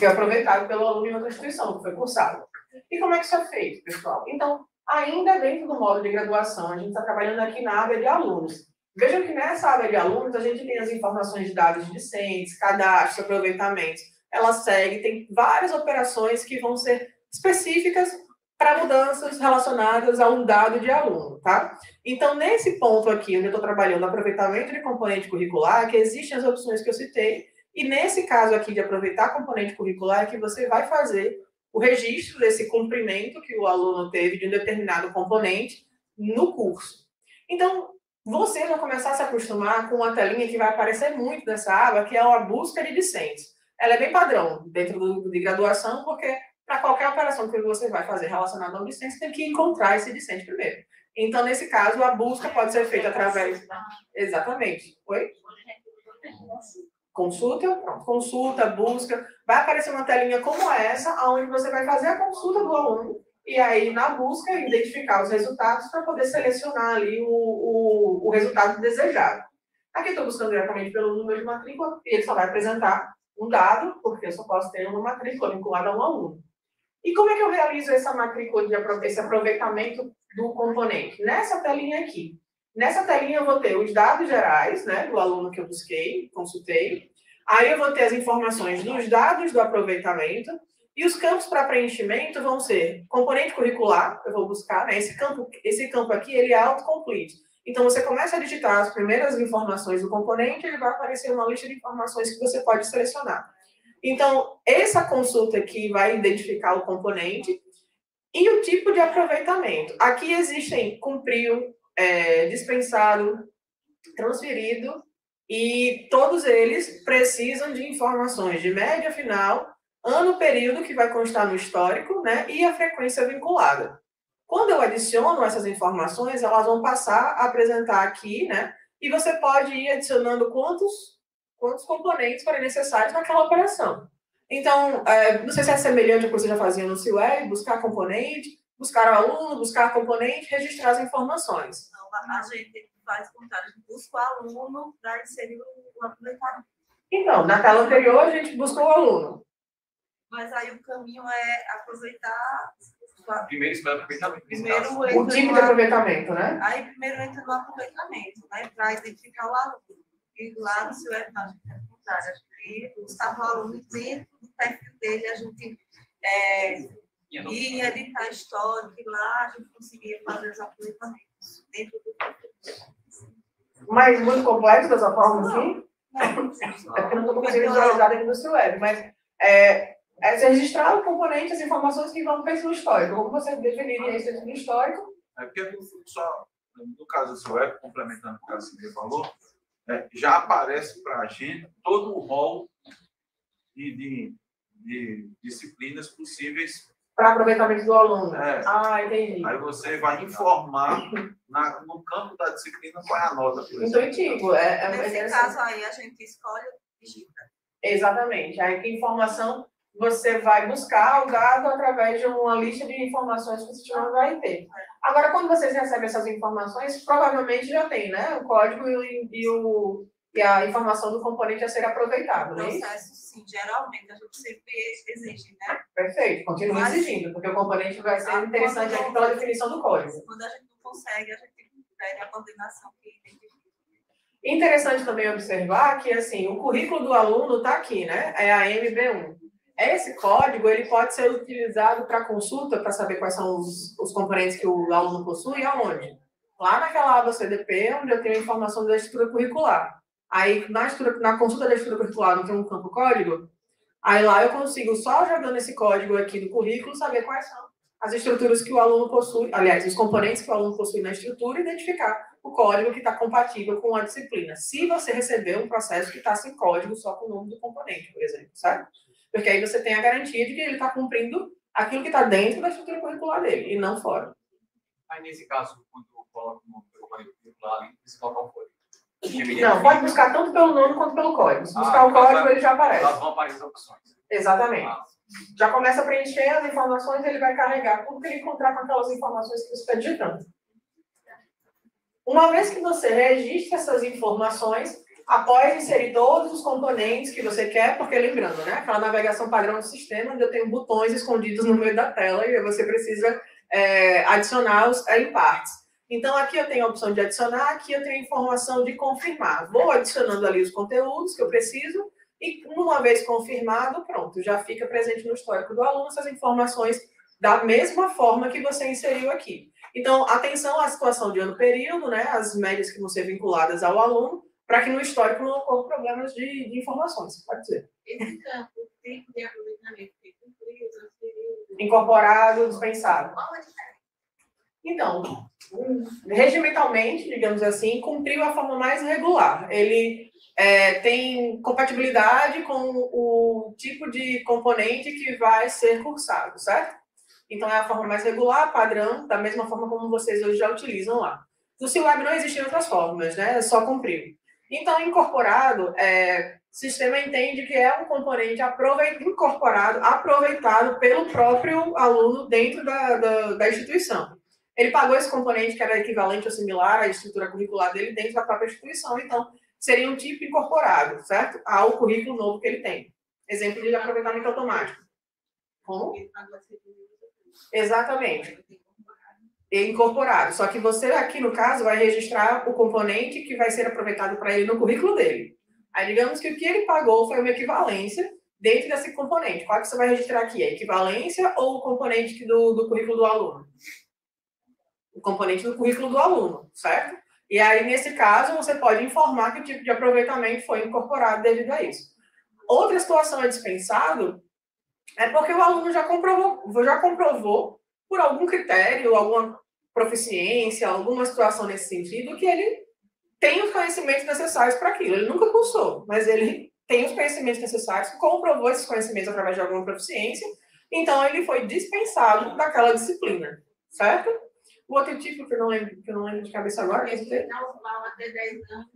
aproveitado pelo aluno em outra instituição, que foi cursado. E como é que isso é feito, pessoal? Então, ainda dentro do módulo de graduação, a gente está trabalhando aqui na aba de alunos. Vejam que nessa aba de alunos, a gente tem as informações de dados de discentes, cadastros, aproveitamentos. Ela segue, tem várias operações que vão ser específicas para mudanças relacionadas a um dado de aluno, tá? Então, nesse ponto aqui, onde eu estou trabalhando aproveitamento de componente curricular, que existem as opções que eu citei, e nesse caso aqui de aproveitar componente curricular, é que você vai fazer o registro desse cumprimento que o aluno teve de um determinado componente no curso. Então, vocês vão começar a se acostumar com uma telinha que vai aparecer muito nessa aba, que é a busca de discentes. Ela é bem padrão dentro de graduação, porque para qualquer operação que você vai fazer relacionada ao discente, você tem que encontrar esse discente primeiro. Então, nesse caso, a busca pode ser feita através... Exatamente. Oi? Consulta, pronto. Consulta, busca. Vai aparecer uma telinha como essa, onde você vai fazer a consulta do aluno e aí, na busca, identificar os resultados para poder selecionar ali o resultado desejado. Aqui estou buscando diretamente pelo número de matrícula e ele só vai apresentar um dado, porque eu só posso ter uma matrícula vinculada a um aluno. E como é que eu realizo essa matrícula, esse aproveitamento do componente? Nessa telinha aqui. Nessa telinha eu vou ter os dados gerais, né, do aluno que eu busquei, consultei. Aí eu vou ter as informações dos dados do aproveitamento. E os campos para preenchimento vão ser componente curricular, que eu vou buscar, né? Esse campo aqui, ele é autocomplete. Então, você começa a digitar as primeiras informações do componente, ele vai aparecer uma lista de informações que você pode selecionar. Então, essa consulta aqui vai identificar o componente e o tipo de aproveitamento. Aqui existem cumpriu, dispensado, transferido, e todos eles precisam de informações de média final, ano, período, que vai constar no histórico, né, e a frequência vinculada. Quando eu adiciono essas informações, elas vão passar a apresentar aqui, né, e você pode ir adicionando quantos componentes forem necessários naquela operação. Então, não sei se é semelhante ao que você já fazia no CIUE, buscar componente, buscar o aluno, buscar componente, registrar as informações. Então, a gente faz o contrário, a gente busca o aluno para inserir o aproveitamento. Então, na tela anterior, a gente buscou o aluno. Mas aí o caminho é aproveitar... Primeiro espera aproveitamento. O tipo de aproveitamento, né? Aí primeiro entra no aproveitamento, né? Para identificar o aluno. E lá no seu não, a gente é o contrário. A gente buscava o aluno dentro do perfil dele, a gente ia editar histórico e lá a gente conseguia fazer os aproveitamentos dentro do perfil. Mas muito complexo dessa forma aqui? Não. É porque eu não estou conseguindo visualizar dentro do seu web, mas você registrar o componente, as informações que vão para o histórico. Como você definiria isso dentro do histórico? Porque no caso do seu web, complementando o que a Silvia falou, já aparece para a gente todo o rol de disciplinas possíveis para aproveitamento do aluno. Entendi. Aí você vai informar no campo da disciplina qual é a nota. Intuitivo. Nesse caso aí, a gente escolhe e digita. Exatamente. Aí que informação você vai buscar o dado através de uma lista de informações que o sistema vai ter. Agora, quando vocês recebem essas informações, provavelmente já tem, né? O código e a informação do componente a ser aproveitado, né? O processo, sim. Geralmente, a gente sempre exige, né? Perfeito. Continua exigindo, porque o componente vai ser interessante aqui pela definição do código. Quando a gente não consegue, a gente pede a coordenação que identifica. Interessante também observar que, assim, o currículo do aluno está aqui, né? É a MB1. Esse código ele pode ser utilizado para consulta, para saber quais são os componentes que o aluno possui, aonde? Lá naquela aba CDP, onde eu tenho a informação da estrutura curricular. Aí, na consulta da estrutura curricular, não tem um campo código? Aí lá eu consigo, só jogando esse código aqui no currículo, saber quais são as estruturas que o aluno possui, aliás, os componentes que o aluno possui na estrutura e identificar o código que está compatível com a disciplina. Se você receber um processo que está sem código, só com o nome do componente, por exemplo, certo? Porque aí você tem a garantia de que ele está cumprindo aquilo que está dentro da estrutura curricular dele, e não fora. Aí, nesse caso, quando eu coloco o nome do componente curricular ali, você coloca o código. Não, pode buscar tanto pelo nome quanto pelo código. Se buscar o código, ele já aparece. Elas vão aparecer as opções. Exatamente. Já começa a preencher as informações, ele vai carregar tudo que ele encontrar com aquelas informações que você está digitando. Uma vez que você registra essas informações, após inserir todos os componentes que você quer, porque lembrando, né, aquela navegação padrão do sistema, onde eu tenho botões escondidos no meio da tela e você precisa adicioná-los em partes. Então, aqui eu tenho a opção de adicionar, aqui eu tenho a informação de confirmar. Vou adicionando ali os conteúdos que eu preciso e, uma vez confirmado, pronto, já fica presente no histórico do aluno essas informações da mesma forma que você inseriu aqui. Então, atenção à situação de ano-período, né, as médias que vão ser vinculadas ao aluno, para que no histórico não ocorram problemas de informações, pode dizer. Esse campo, o tempo de aproveitamento, cumprido, transferido. Incorporado, dispensado. Qual a diferença? Então, regimentalmente, digamos assim, cumpriu a forma mais regular. Ele tem compatibilidade com o tipo de componente que vai ser cursado, certo? Então, é a forma mais regular, padrão, da mesma forma como vocês hoje já utilizam lá. No C-Web não existem outras formas, né? Só cumpriu. Então, incorporado, o sistema entende que é um componente incorporado, aproveitado pelo próprio aluno dentro da instituição. Ele pagou esse componente que era equivalente ou similar à estrutura curricular dele dentro da própria instituição, então seria um tipo incorporado, certo? Ao currículo novo que ele tem. Exemplo de aproveitamento automático. Como? Exatamente. Incorporado. Só que você aqui, no caso, vai registrar o componente que vai ser aproveitado para ele no currículo dele. Aí, digamos que o que ele pagou foi uma equivalência dentro desse componente. Qual que você vai registrar aqui? A equivalência ou o componente do currículo do aluno? O componente do currículo do aluno, certo? E aí, nesse caso, você pode informar que o tipo de aproveitamento foi incorporado devido a isso. Outra situação é dispensado, é porque o aluno já comprovou por algum critério, alguma proficiência, alguma situação nesse sentido, que ele tem os conhecimentos necessários para aquilo. Ele nunca cursou, mas ele tem os conhecimentos necessários, comprovou esses conhecimentos através de alguma proficiência, então ele foi dispensado daquela disciplina, certo? O outro tipo que eu não lembro de cabeça agora, Porque se não mal até 10 anos,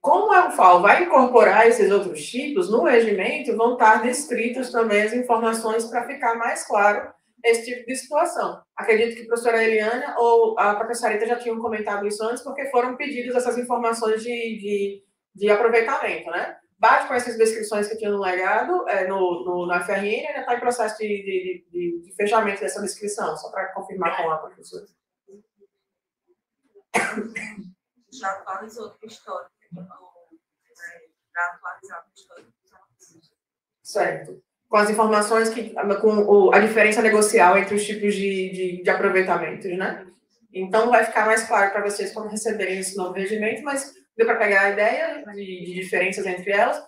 como a UFAL vai incorporar esses outros tipos, no regimento vão estar descritos também as informações para ficar mais claro esse tipo de situação. Acredito que a professora Eliana ou a professora Sarita já tinham comentado isso antes, porque foram pedidas essas informações de aproveitamento, né? Bate com essas descrições que tinha no legado, na FRN, ainda está em processo de fechamento dessa descrição, só para confirmar com a professora. Já atualizou o histórico, para atualizar o histórico. Certo. Com as informações, com a diferença negocial entre os tipos de aproveitamentos, né? Então, vai ficar mais claro para vocês quando receberem esse novo regimento, mas deu para pegar a ideia de diferenças entre elas.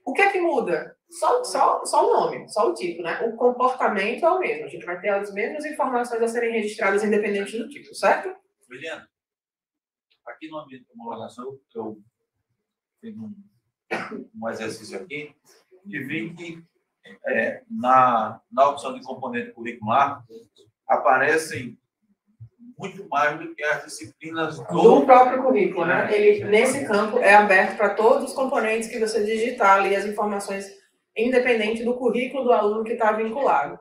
O que é que muda? Só o nome, só o tipo, né? O comportamento é o mesmo. A gente vai ter as mesmas informações a serem registradas independente do tipo, certo? Juliana, aqui no ambiente de homologação, eu fiz um exercício aqui e vi que na opção de componente curricular aparecem muito mais do que as disciplinas do próprio currículo, né? Ele, nesse campo, é aberto para todos os componentes que você digitar ali, as informações, independente do currículo do aluno que está vinculado.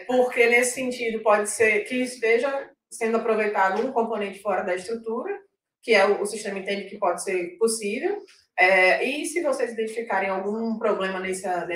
Porque, nesse sentido, pode ser que esteja sendo aproveitado um componente fora da estrutura, que o sistema entende que pode ser possível, e se vocês identificarem algum problema nessa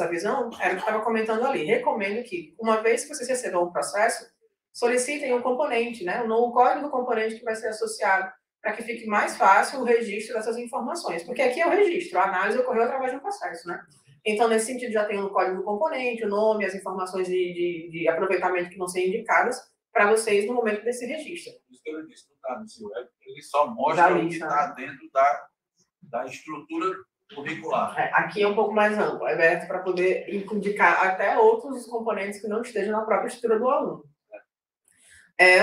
visão, era o que eu estava comentando ali. Recomendo que, uma vez que vocês recebam um processo, solicitem um componente, né? O código do componente que vai ser associado para que fique mais fácil o registro dessas informações. Porque aqui é o registro, a análise ocorreu através de um processo, né? Então, nesse sentido, já tem o código do componente, o nome, as informações de aproveitamento que vão ser indicadas para vocês no momento desse registro. Isso que eu disse, não está no seu web, ele só mostra o que está dentro da estrutura curricular. Aqui é um pouco mais amplo, é aberto para poder indicar até outros componentes que não estejam na própria estrutura do aluno.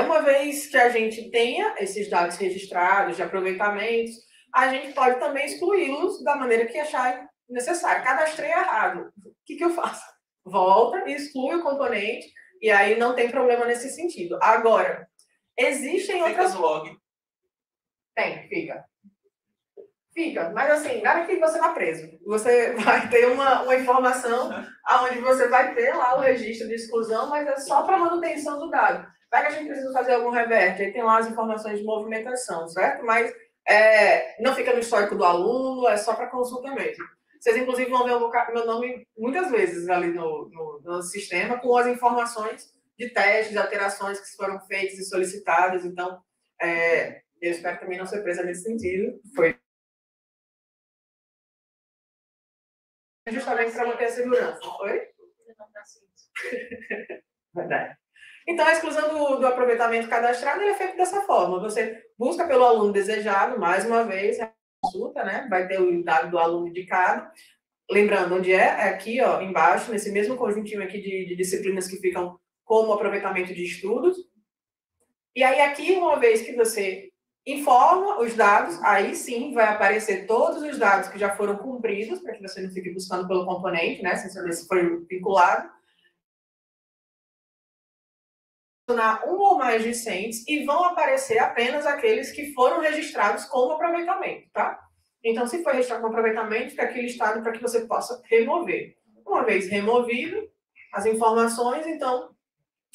Uma vez que a gente tenha esses dados registrados de aproveitamentos, a gente pode também excluí-los da maneira que achar necessário. Cadastrei errado. O que eu faço? Volta e exclui o componente, e aí não tem problema nesse sentido. Agora, existem outras... Fica no log. Tem, fica. Fica, mas assim, nada que você vá preso. Você vai ter uma informação onde você vai ter lá o registro de exclusão, mas é só para manutenção do dado. Vai que a gente precisa fazer algum reverte, aí tem lá as informações de movimentação, certo? Mas não fica no histórico do aluno, é só para consulta mesmo. Vocês, inclusive, vão ver meu nome muitas vezes ali no sistema, com as informações de testes, de alterações que foram feitas e solicitadas. Então, eu espero também não ser presa nesse sentido. Foi justamente para manter a segurança. Oi? Verdade. Então, a exclusão do aproveitamento cadastrado é feita dessa forma. Você busca pelo aluno desejado, mais uma vez, a consulta, né? Vai ter o dado do aluno indicado. Lembrando, onde é aqui, ó, embaixo, nesse mesmo conjuntinho aqui de disciplinas que ficam como aproveitamento de estudos. E aí, aqui, uma vez que você informa os dados, aí sim vai aparecer todos os dados que já foram cumpridos, para que você não fique buscando pelo componente, né? Sem saber se foi vinculado. Um ou mais discentes e vão aparecer apenas aqueles que foram registrados como aproveitamento, tá? Então, se for registrado como aproveitamento, fica aqui listado para que você possa remover. Uma vez removido as informações, então,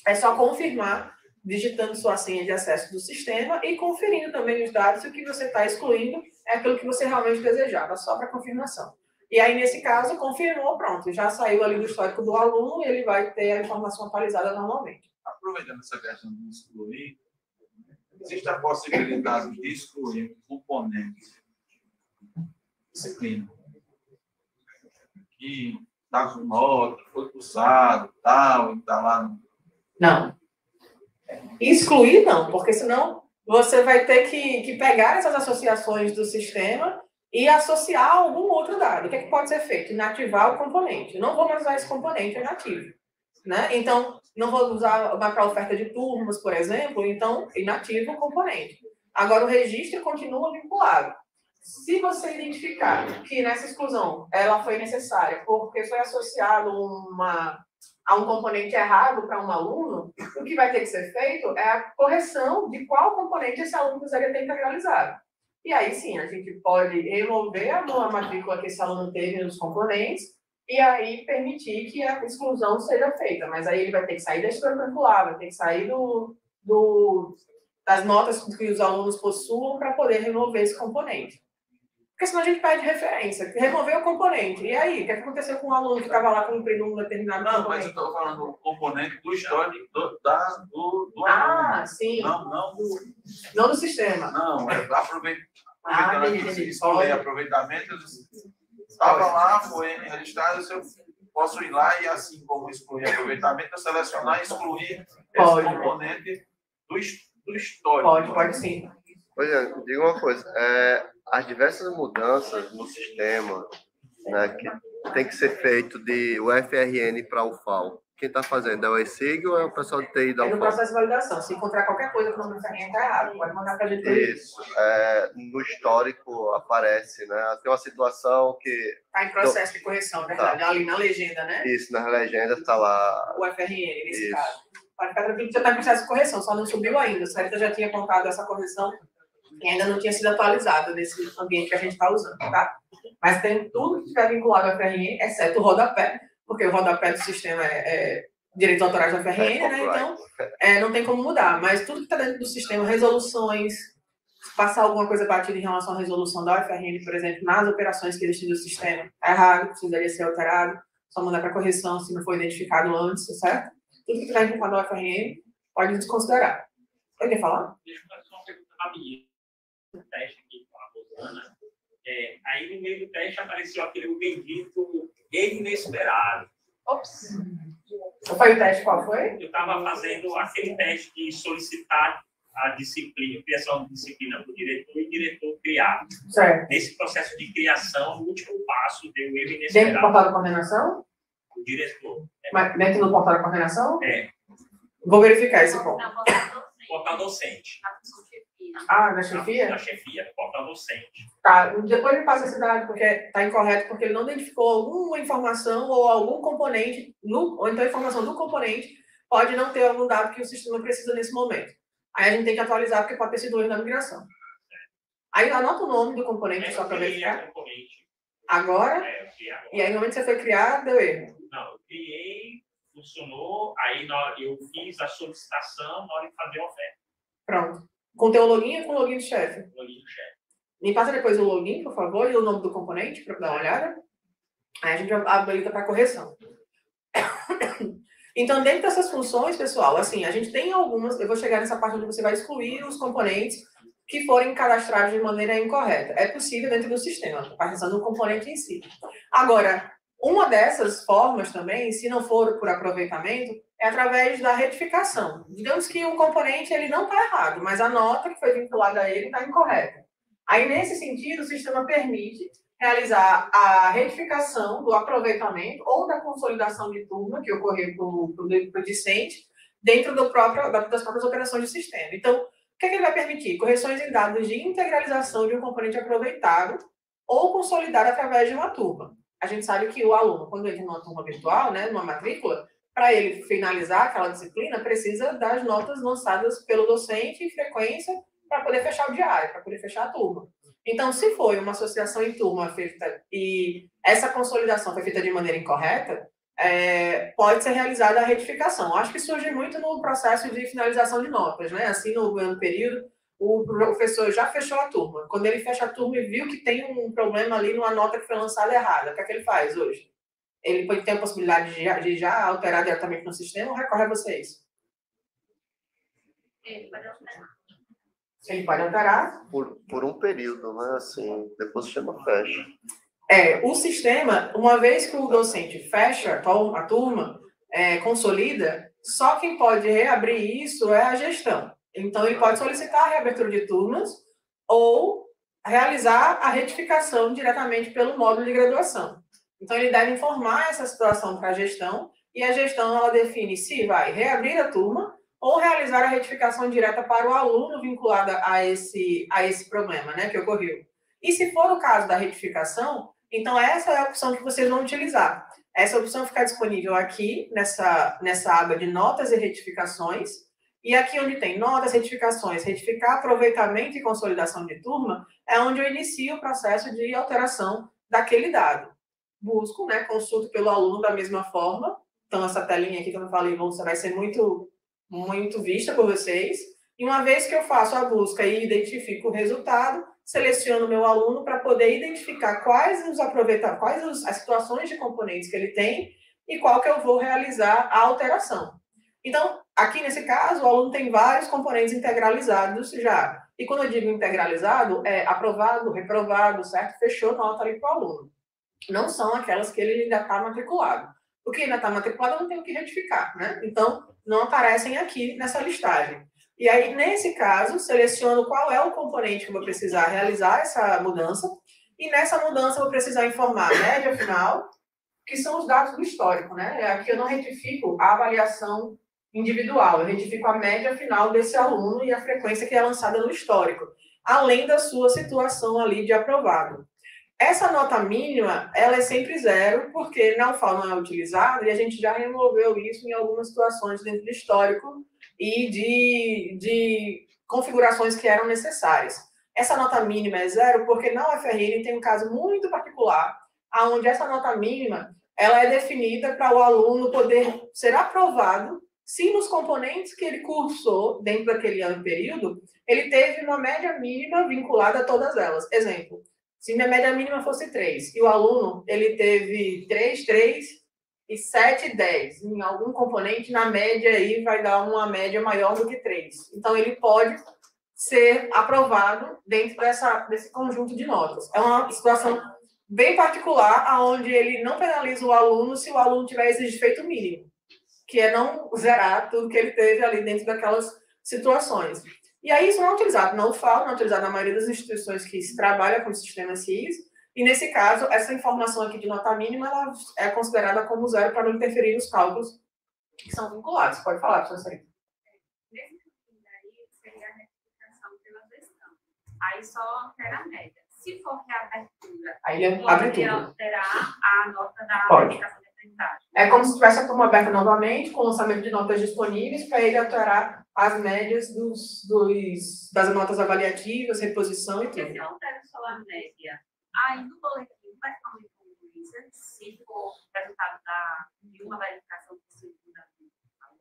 é só confirmar, digitando sua senha de acesso do sistema e conferindo também os dados se o que você está excluindo é aquilo que você realmente desejava, só para confirmação. E aí, nesse caso, confirmou, pronto, já saiu ali do histórico do aluno e ele vai ter a informação atualizada normalmente. Aproveitando essa questão de excluir, existe a possibilidade de excluir componentes disciplina que está com nota, foi cursado, tal, e está lá no... Não. Excluir não, porque senão você vai ter que pegar essas associações do sistema e associar a algum outro dado. O que pode ser feito? Inativar o componente. Eu não vou mais usar esse componente inativo. Né? Então, não vou usar para oferta de turmas, por exemplo, então inativo o componente. Agora, o registro continua vinculado. Se você identificar que nessa exclusão ela foi necessária porque foi associado a um componente errado para um aluno, o que vai ter que ser feito é a correção de qual componente esse aluno precisaria ter integralizado. E aí sim, a gente pode remover a matrícula que esse aluno teve nos componentes e aí permitir que a exclusão seja feita. Mas aí ele vai ter que sair da estrutura curricular, vai ter que sair das notas que os alunos possuam para poder remover esse componente. Porque senão a gente perde referência. Remover o componente. E aí, o que aconteceu com o aluno que estava lá cumprindo um determinado componente? Não, mas eu estou falando do componente do histórico do aluno. Ah, sim. Não do sistema. Não, aproveitando aproveitamento, estava lá, foi registrado, eu posso ir lá e, assim como excluir aproveitamento, eu selecionar e excluir esse componente do histórico. Pode sim. Olha, diga uma coisa, as diversas mudanças no sistema, né, que tem que ser feito de UFRN para o FAO. Quem está fazendo é o ESIG ou é o pessoal de TI da UFAL? É no processo de validação. Se encontrar qualquer coisa que o nome do UFRN está errado, pode mandar para a gente. Isso. No histórico aparece, né? Tem uma situação que... Está em processo de correção, verdade. Tá. Ali na legenda, né? Isso, nas legendas está lá... O UFRN, nesse caso. Pode ficar tranquilo que já está em processo de correção, só não subiu ainda. O Sarita já tinha contado essa correção e ainda não tinha sido atualizado nesse ambiente que a gente está usando, tá? Mas tem tudo que estiver vinculado ao UFRN, exceto o rodapé, porque o rodapé do sistema é direitos autorais do UFRN, né? Então, não tem como mudar. Mas tudo que está dentro do sistema, resoluções, se passar alguma coisa batida em relação à resolução da UFRN, por exemplo, nas operações que existem do sistema, está errado, precisaria ser alterado, só mandar para correção se não foi identificado antes, certo? Tudo que estiver vinculado ao UFRN, pode desconsiderar. Você quer falar? Deixa eu fazer uma pergunta rapidinha. um teste aqui com a Rosana, aí no meio do teste apareceu aquele bendito erro inesperado. Ops. Foi o teste qual foi? Eu estava fazendo aquele teste de solicitar a disciplina, criação de disciplina para o diretor e o diretor criar. Certo. Nesse processo de criação, o último passo deu erro Dentro do inesperado. portal de coordenação? O diretor. Mas dentro do portal de coordenação? É. Vou verificar esse ponto. Portal docente. Ah, da chefia? Da chefia, portal docente. Tá, depois me passa esse dado, porque está incorreto, porque ele não identificou alguma informação ou algum componente, ou então a informação do componente pode não ter algum dado que o sistema precisa nesse momento. Aí a gente tem que atualizar, porque pode ter sido erro na migração. Aí anota o nome do componente só para verificar. Agora? Eu criei agora. E aí no momento que você foi criar, deu erro. Não, eu criei, funcionou, aí eu fiz a solicitação na hora de fazer a oferta. Pronto. Com teu login ou com o login do chefe? Login do chefe. Me passa depois o login, por favor, e o nome do componente, para dar uma olhada. Aí a gente habilita para correção. Então, dentro dessas funções, pessoal, assim, a gente tem algumas, eu vou chegar nessa parte onde você vai excluir os componentes que forem cadastrados de maneira incorreta. É possível dentro do sistema, a questão do componente em si. Agora, uma dessas formas também, se não for por aproveitamento, é através da retificação. Digamos que o componente ele não está errado, mas a nota que foi vinculada a ele está incorreta. Aí, nesse sentido, o sistema permite realizar a retificação do aproveitamento ou da consolidação de turma que ocorreu para o discente dentro das próprias operações de sistema. Então, o que ele vai permitir? Correções em dados de integralização de um componente aproveitado ou consolidado através de uma turma. A gente sabe que o aluno, quando entra numa turma virtual, né, numa matrícula, para ele finalizar aquela disciplina, precisa das notas lançadas pelo docente em frequência para poder fechar o diário, para poder fechar a turma. Então, se foi uma associação em turma feita e essa consolidação foi feita de maneira incorreta, pode ser realizada a retificação. Acho que surge muito no processo de finalização de notas, né? Assim, no ano período, o professor já fechou a turma. Quando ele fecha a turma e viu que tem um problema ali numa nota que foi lançada errada, o que é que ele faz hoje? Ele pode ter a possibilidade de já alterar diretamente no sistema ou recorre a vocês? Ele pode alterar. Ele pode alterar. Por um período, né? Assim, depois o sistema fecha. O sistema, uma vez que o docente fecha a turma, consolida, só quem pode reabrir isso é a gestão. Então, ele pode solicitar a reabertura de turmas ou realizar a retificação diretamente pelo módulo de graduação. Então, ele deve informar essa situação para a gestão e a gestão ela define se vai reabrir a turma ou realizar a retificação direta para o aluno vinculada a esse problema, né, que ocorreu. E se for o caso da retificação, então essa é a opção que vocês vão utilizar. Essa opção fica disponível aqui, nessa aba de notas e retificações, e aqui onde tem notas, retificações, retificar aproveitamento e consolidação de turma, é onde eu inicio o processo de alteração daquele dado. Busco, né, consulto pelo aluno da mesma forma, então essa telinha aqui que eu falei, vai ser muito vista por vocês, e uma vez que eu faço a busca e identifico o resultado, seleciono o meu aluno para poder identificar quais as situações de componentes que ele tem e qual que eu vou realizar a alteração. Então, aqui nesse caso, o aluno tem vários componentes integralizados já. E quando eu digo integralizado, é aprovado, reprovado, certo? Fechou nota ali para o aluno. Não são aquelas que ele ainda está matriculado. O que ainda está matriculado, eu não tenho que retificar, né? Então, não aparecem aqui nessa listagem. E aí, nesse caso, seleciono qual é o componente que eu vou precisar realizar essa mudança. E nessa mudança, eu vou precisar informar a média final, que são os dados do histórico, né? Aqui eu não retifico a avaliação individual, eu retifico a média final desse aluno e a frequência que é lançada no histórico, além da sua situação ali de aprovado. Essa nota mínima, ela é sempre 0, porque na UFAL não é utilizada e a gente já removeu isso em algumas situações dentro do histórico e de configurações que eram necessárias. Essa nota mínima é 0 porque na UFRN tem um caso muito particular, onde essa nota mínima ela é definida para o aluno poder ser aprovado se nos componentes que ele cursou dentro daquele ano período, ele teve uma média mínima vinculada a todas elas. Exemplo, se minha média mínima fosse 3 e o aluno ele teve 3, 3 e 7, 10, em algum componente, na média aí vai dar uma média maior do que 3. Então, ele pode ser aprovado dentro desse conjunto de notas. É uma situação bem particular, onde ele não penaliza o aluno se o aluno tiver esse defeito mínimo, que é não zerar tudo que ele teve ali dentro daquelas situações. E aí isso não é utilizado na UFAL, não é utilizado na maioria das instituições que se trabalha com o sistema CIS, e nesse caso, essa informação aqui de nota mínima, ela é considerada como zero para não interferir nos cálculos que são vinculados. Pode falar, professor. Nesse caminho daí, seria a retificação pela gestão. Aí só altera a média. Se for reabertura, aí ele abre pode tudo. alterar a nota da Pode. verificação de aprendizagem. É como se tivesse a turma aberta novamente, com o lançamento de notas disponíveis, para ele alterar as médias das notas avaliativas, reposição e Porque tudo. se altera só a média, aí no boletim vai ficar muito concluída, se for resultado de uma verificação possível da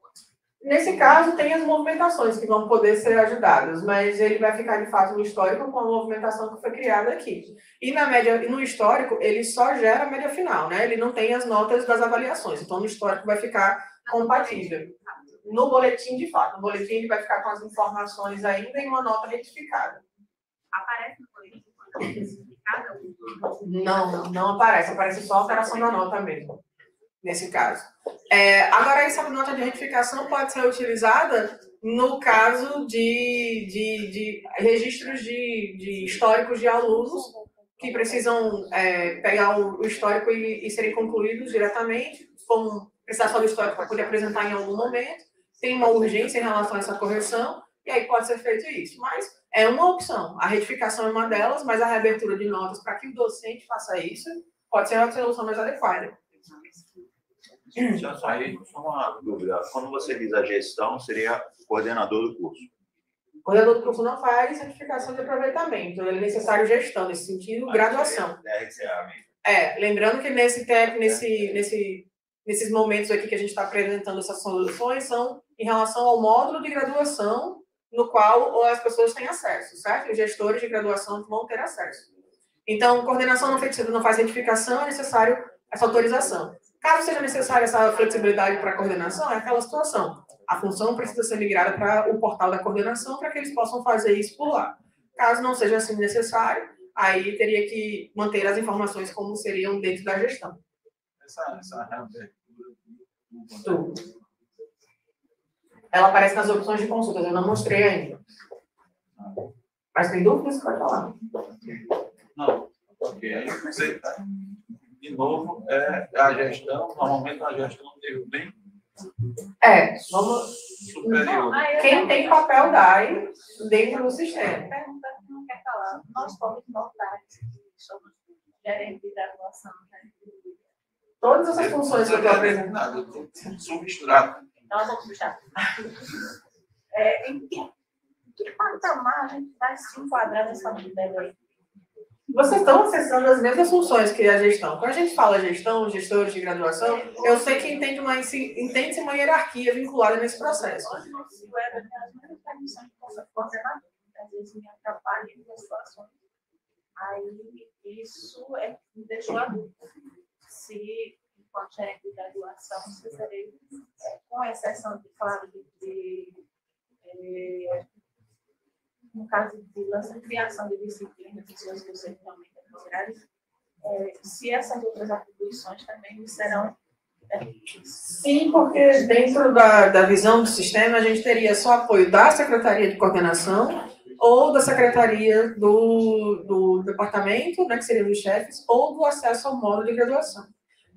outra. Nesse caso, tem as movimentações que vão poder ser ajudadas, mas ele vai ficar, de fato, no histórico com a movimentação que foi criada aqui. E na média, no histórico, ele só gera a média final, né? Ele não tem as notas das avaliações, então no histórico vai ficar compatível. No boletim, de fato, no boletim ele vai ficar com as informações ainda em uma nota retificada. Aparece no boletim quando é retificada? Não aparece, aparece só a alteração da nota mesmo, nesse caso. Agora, essa nota de retificação pode ser utilizada no caso de registros de históricos de alunos que precisam pegar o histórico e serem concluídos diretamente, como precisar só do histórico para poder apresentar em algum momento, tem uma urgência em relação a essa correção, e aí pode ser feito isso. Mas é uma opção. A retificação é uma delas, mas a reabertura de notas para que o docente faça isso pode ser a solução mais adequada. Só aí, uma dúvida. Quando você diz a gestão, seria o coordenador do curso? O coordenador do curso não faz certificação de aproveitamento, é necessário gestão, nesse sentido, graduação. Lembrando que nesses momentos aqui que a gente está apresentando essas soluções são em relação ao módulo de graduação no qual as pessoas têm acesso, certo? Os gestores de graduação vão ter acesso. Então, coordenação não faz certificação, é necessário essa autorização. Caso seja necessária essa flexibilidade para a coordenação, é aquela situação. A função precisa ser migrada para o portal da coordenação para que eles possam fazer isso por lá. Caso não seja assim necessário, aí teria que manter as informações como seriam dentro da gestão. Essa reabertura. Tudo. Ela aparece nas opções de consultas, eu não mostrei ainda. Mas tem dúvidas? Pode falar. Não, porque aí você, de novo, a gestão, normalmente a gestão teve bem vamos... superior. Quem tem papel DAI dentro do sistema? Pergunta que não quer falar. Nós somos mortais, somos gerentes de graduação, né? Todas essas funções que eu estou apresentando. Eu estou submisturado. Então, nós vamos puxar. Em que patamar a gente vai se enquadrar nessa modelo aí? Vocês estão acessando as mesmas funções que a gestão. Quando a gente fala gestão, gestores de graduação, eu sei que entende-se uma hierarquia vinculada nesse processo. Hoje, no web, tem as mesmas permissões de coordenador. Às vezes me atrapalha em algumas situações. Aí, isso me deixou adulto. Se, enquanto gerente de graduação, você seria, com exceção de, claro, no caso de lança de criação de disciplinas, pessoas que você realmente consideram, se essas outras atribuições também serão. Sim, porque dentro da visão do sistema, a gente teria só apoio da Secretaria de Coordenação ou da Secretaria do Departamento, né, que seriam os chefes, ou do acesso ao módulo de graduação.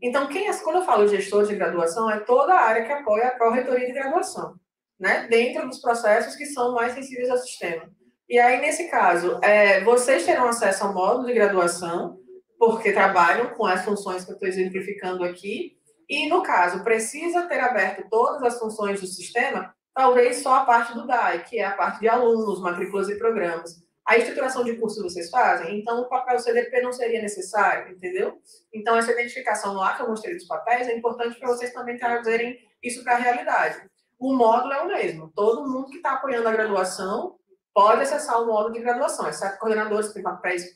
Então, quando eu falo gestor de graduação, é toda a área que apoia a pró-reitoria de graduação, né, dentro dos processos que são mais sensíveis ao sistema. E aí, nesse caso, vocês terão acesso ao módulo de graduação, porque trabalham com as funções que eu estou exemplificando aqui, e, no caso, precisa ter aberto todas as funções do sistema, talvez só a parte do DAI, que é a parte de alunos, matrículas e programas. A estruturação de curso vocês fazem, então o papel CDP não seria necessário, entendeu? Então, essa identificação lá que eu mostrei dos papéis é importante para vocês também trazerem isso para a realidade. O módulo é o mesmo. Todo mundo que está apoiando a graduação pode acessar o módulo de graduação, exceto coordenadores que têm papéis,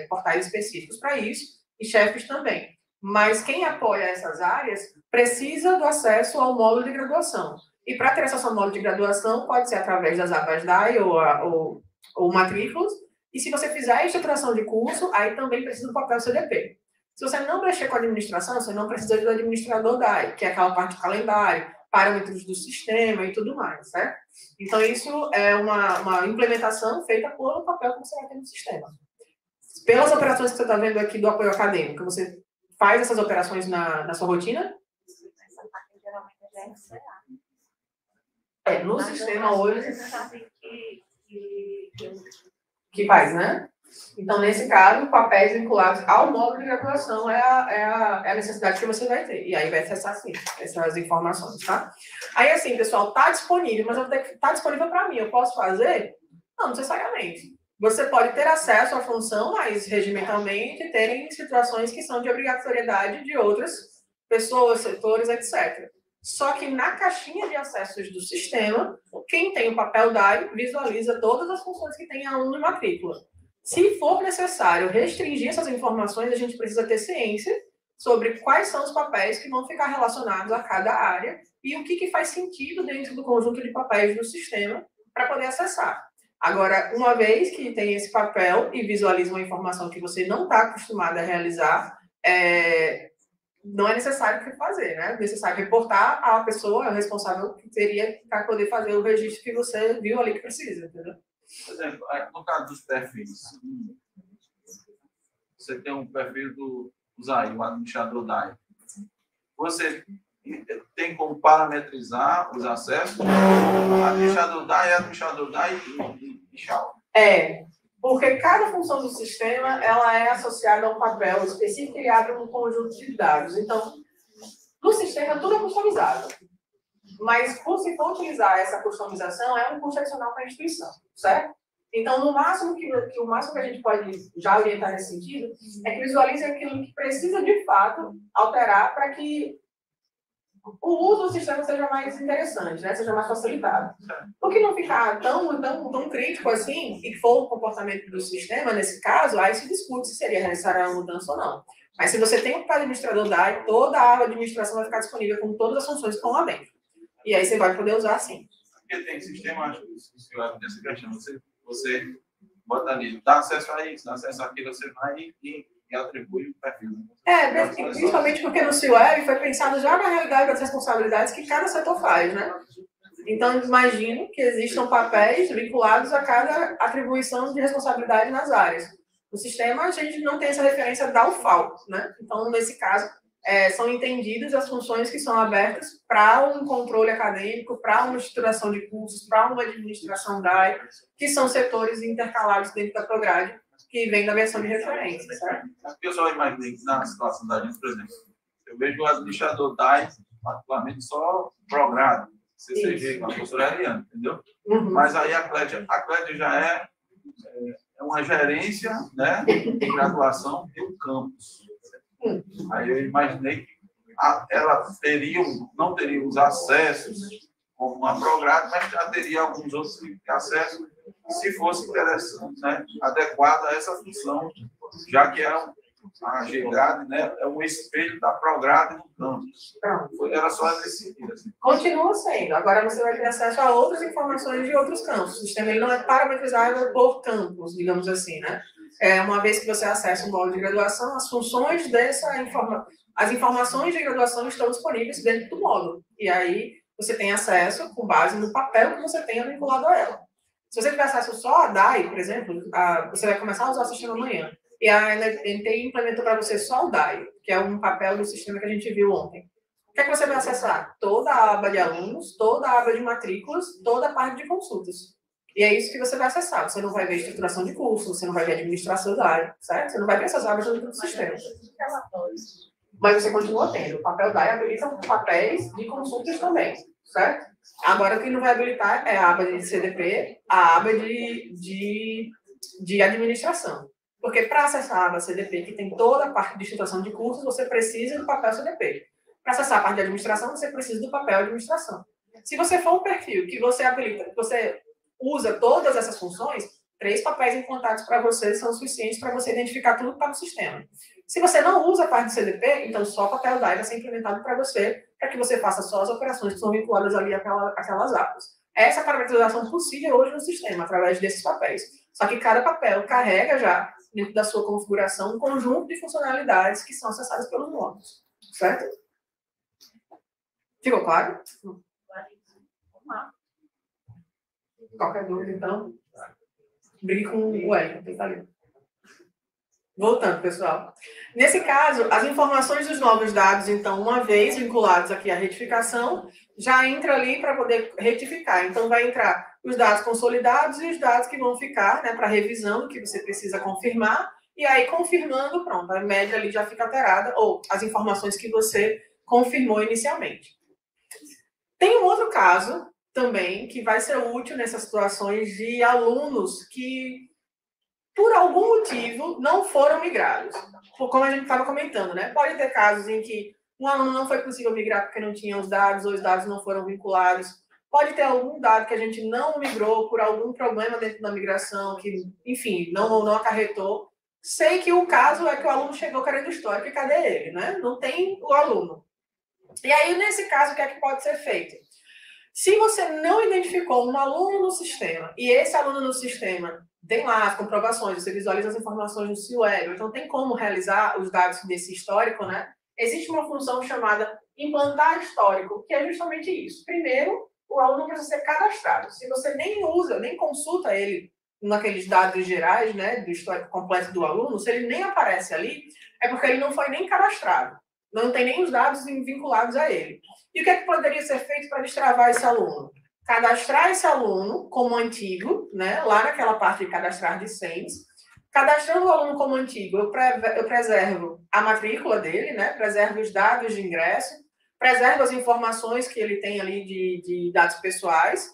portais específicos para isso, e chefes também. Mas quem apoia essas áreas precisa do acesso ao módulo de graduação. E para ter acesso ao módulo de graduação, pode ser através das abas DAI ou ou matrículas. E se você fizer a estruturação de curso, aí também precisa do papel CDP. Se você não mexer com a administração, você não precisa do administrador DAI, que é aquela parte do calendário, parâmetros do sistema e tudo mais, certo? Então, isso é uma implementação feita pelo papel que você vai ter no sistema. Pelas operações que você está vendo aqui do apoio acadêmico, você faz essas operações na sua rotina? Essa parte geralmente já é CA. No Mas sistema outras hoje... coisas eu já vi que faz, né? Então, nesse caso, papéis vinculados ao módulo de graduação é a necessidade que você vai ter. E aí vai acessar, sim, essas informações, tá? Aí, assim, pessoal, tá disponível, mas eu vou ter que estar disponível para mim. Eu posso fazer? Não necessariamente. Você pode ter acesso à função, mas regimentalmente terem situações que são de obrigatoriedade de outras pessoas, setores, etc. Só que na caixinha de acessos do sistema, quem tem o papel DAI visualiza todas as funções que tem aluno e matrícula. Se for necessário restringir essas informações, a gente precisa ter ciência sobre quais são os papéis que vão ficar relacionados a cada área e o que faz sentido dentro do conjunto de papéis do sistema para poder acessar. Agora, uma vez que tem esse papel e visualiza uma informação que você não está acostumado a realizar, não é necessário fazer, né? É necessário reportar à pessoa responsável que teria para poder fazer o registro que você viu ali que precisa, entendeu? Por exemplo, no caso dos perfis, você tem um perfil do ZAI, o administrador DAI. Você tem como parametrizar os acessos? Administrador DAI é administrador DAI e tchau. Porque cada função do sistema ela é associada a um papel específico e abre um conjunto de dados. Então, no sistema, tudo é customizado. Mas, se for utilizar essa customização, é um custo adicional para a instituição, certo? Então, o máximo que a gente pode já orientar nesse sentido é que visualize aquilo que precisa, de fato, alterar para que o uso do sistema seja mais interessante, né? Seja mais facilitado. O que não ficar tão crítico assim, e for o comportamento do sistema, nesse caso, aí se discute se seria necessária a mudança ou não. Mas se você tem um administrador DAI, toda a aba de administração vai ficar disponível com todas as funções que estão lá dentro. E aí você vai poder usar sim. Porque tem sistema, acho que nessa questão, você bota ali, dá acesso a isso, dá acesso àquilo, você vai e atribui o perfil. Principalmente porque no CIWeb foi pensado já na realidade das responsabilidades que cada setor faz, né? Então, imagino que existam papéis vinculados a cada atribuição de responsabilidade nas áreas. No sistema, a gente não tem essa referência da UFAL, né? Então, nesse caso, são entendidas as funções que são abertas para um controle acadêmico, para uma estruturação de cursos, para uma administração DAI, que são setores intercalados dentro da Prograde, que vem da versão de referência, certo? Eu só imaginei que na situação da gente, por exemplo, eu vejo o administrador DAI, particularmente só Prograde, CCG, com a professora Eliane, entendeu? Uhum. Mas aí a Clédia já é uma gerência, né, de graduação de um campus. Aí eu imaginei que ela não teria os acessos como uma Prograde, mas já teria alguns outros tipos de acesso, se fosse interessante, né, adequado a essa função, já que a GGRADE, né, é um espelho da Prograde no campus. Era só nesse sentido. Assim. Continua sendo. Agora você vai ter acesso a outras informações de outros campos. O sistema ele não é parametrizado por campos, digamos assim, né? Uma vez que você acessa o módulo de graduação, as funções as informações de graduação estão disponíveis dentro do módulo. E aí você tem acesso com base no papel que você tenha vinculado a ela. Se você tiver acesso só a DAI, por exemplo, você vai começar a usar o sistema amanhã. E a NT implementou para você só o DAI, que é um papel do sistema que a gente viu ontem. O que é que você vai acessar? Toda a aba de alunos, toda a aba de matrículas, toda a parte de consultas. E é isso que você vai acessar. Você não vai ver estruturação de curso, você não vai ver administração DAI, certo? Você não vai ver essas abas dentro do sistema. Mas você continua tendo. O papel DAI habilita papéis de consultas também, certo? Agora, o que não vai habilitar é a aba de CDP, a aba de administração. Porque para acessar a aba CDP, que tem toda a parte de estruturação de cursos, você precisa do papel CDP. Para acessar a parte de administração, você precisa do papel administração. Se você for um perfil que você habilita, que você usa todas essas funções, 3 papéis em contatos para você são suficientes para você identificar tudo que está no sistema. Se você não usa a parte de CDP, então só o papel DAI vai ser implementado para você, para que você faça só as operações que são vinculadas ali àquelas abas. essa parametrização possível hoje no sistema, através desses papéis. Só que cada papel carrega já, dentro da sua configuração, um conjunto de funcionalidades que são acessadas pelos módulos. Certo? Ficou claro? Qualquer dúvida, então, brigue com o Wellington, tenta ali. Voltando, pessoal. Nesse caso, as informações dos novos dados, então, uma vez vinculados aqui à retificação, já entra ali para poder retificar. Então, vai entrar os dados consolidados e os dados que vão ficar, né, para revisão, que você precisa confirmar. E aí, confirmando, pronto, a média ali já fica alterada, ou as informações que você confirmou inicialmente. Tem um outro caso também que vai ser útil nessas situações de alunos que, por algum motivo, não foram migrados. Como a gente estava comentando, né? Pode ter casos em que um aluno não foi possível migrar porque não tinha os dados ou os dados não foram vinculados. Pode ter algum dado que a gente não migrou por algum problema dentro da migração, que, enfim, não acarretou. Sei que o caso é que o aluno chegou querendo histórico e cadê ele, né? Não tem o aluno. E aí, nesse caso, o que é que pode ser feito? Se você não identificou um aluno no sistema, e esse aluno no sistema tem lá as comprovações, você visualiza as informações no CIUEB, então tem como realizar os dados desse histórico, né? Existe uma função chamada implantar histórico, que é justamente isso. Primeiro, o aluno precisa ser cadastrado. Se você nem usa, nem consulta ele naqueles dados gerais, né, do histórico completo do aluno, se ele nem aparece ali, é porque ele não foi nem cadastrado. Não tem nem os dados vinculados a ele. E o que é que poderia ser feito para destravar esse aluno? Cadastrar esse aluno como antigo, né, lá naquela parte de cadastrar discentes. Cadastrando o aluno como antigo, eu preservo a matrícula dele, né, preservo os dados de ingresso, preservo as informações que ele tem ali de dados pessoais.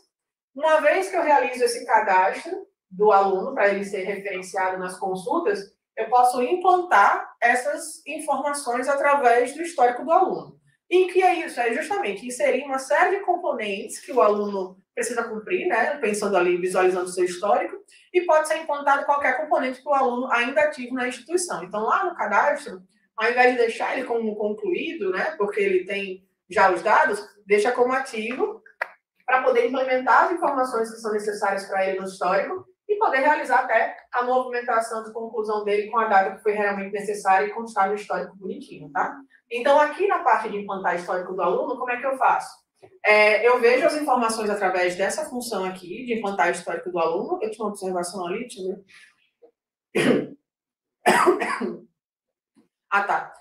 Uma vez que eu realizo esse cadastro do aluno, para ele ser referenciado nas consultas, eu posso implantar essas informações através do histórico do aluno. E o que é isso? É justamente inserir uma série de componentes que o aluno precisa cumprir, né? Pensando ali, visualizando o seu histórico, e pode ser implantado qualquer componente para o aluno ainda ativo na instituição. Então, lá no cadastro, ao invés de deixar ele como concluído, né? Porque ele tem já os dados, deixa como ativo para poder implementar as informações que são necessárias para ele no histórico e poder realizar até a movimentação de conclusão dele com a data que foi realmente necessária e constar o histórico bonitinho, tá? Então, aqui na parte de implantar histórico do aluno, como é que eu faço? Eu vejo as informações através dessa função aqui, de implantar histórico do aluno. Eu tinha uma observação ali, deixa eu ver. Ah, tá.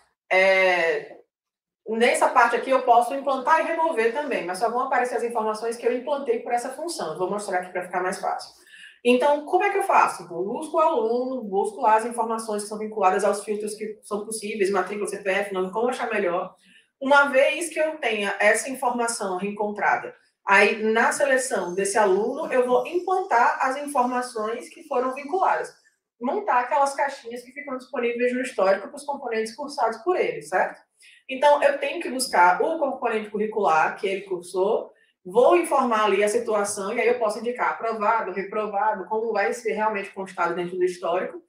Nessa parte aqui eu posso implantar e remover também, mas só vão aparecer as informações que eu implantei por essa função. Eu vou mostrar aqui para ficar mais fácil. Então, como é que eu faço? Eu busco o aluno, busco lá as informações que são vinculadas aos filtros que são possíveis, matrícula, CPF, nome, como achar melhor. Uma vez que eu tenha essa informação reencontrada, aí na seleção desse aluno, eu vou implantar as informações que foram vinculadas. Montar aquelas caixinhas que ficam disponíveis no histórico para os componentes cursados por ele, certo? Então, eu tenho que buscar o componente curricular que ele cursou, vou informar ali a situação, e aí eu posso indicar aprovado, reprovado, como vai ser realmente constado dentro do histórico.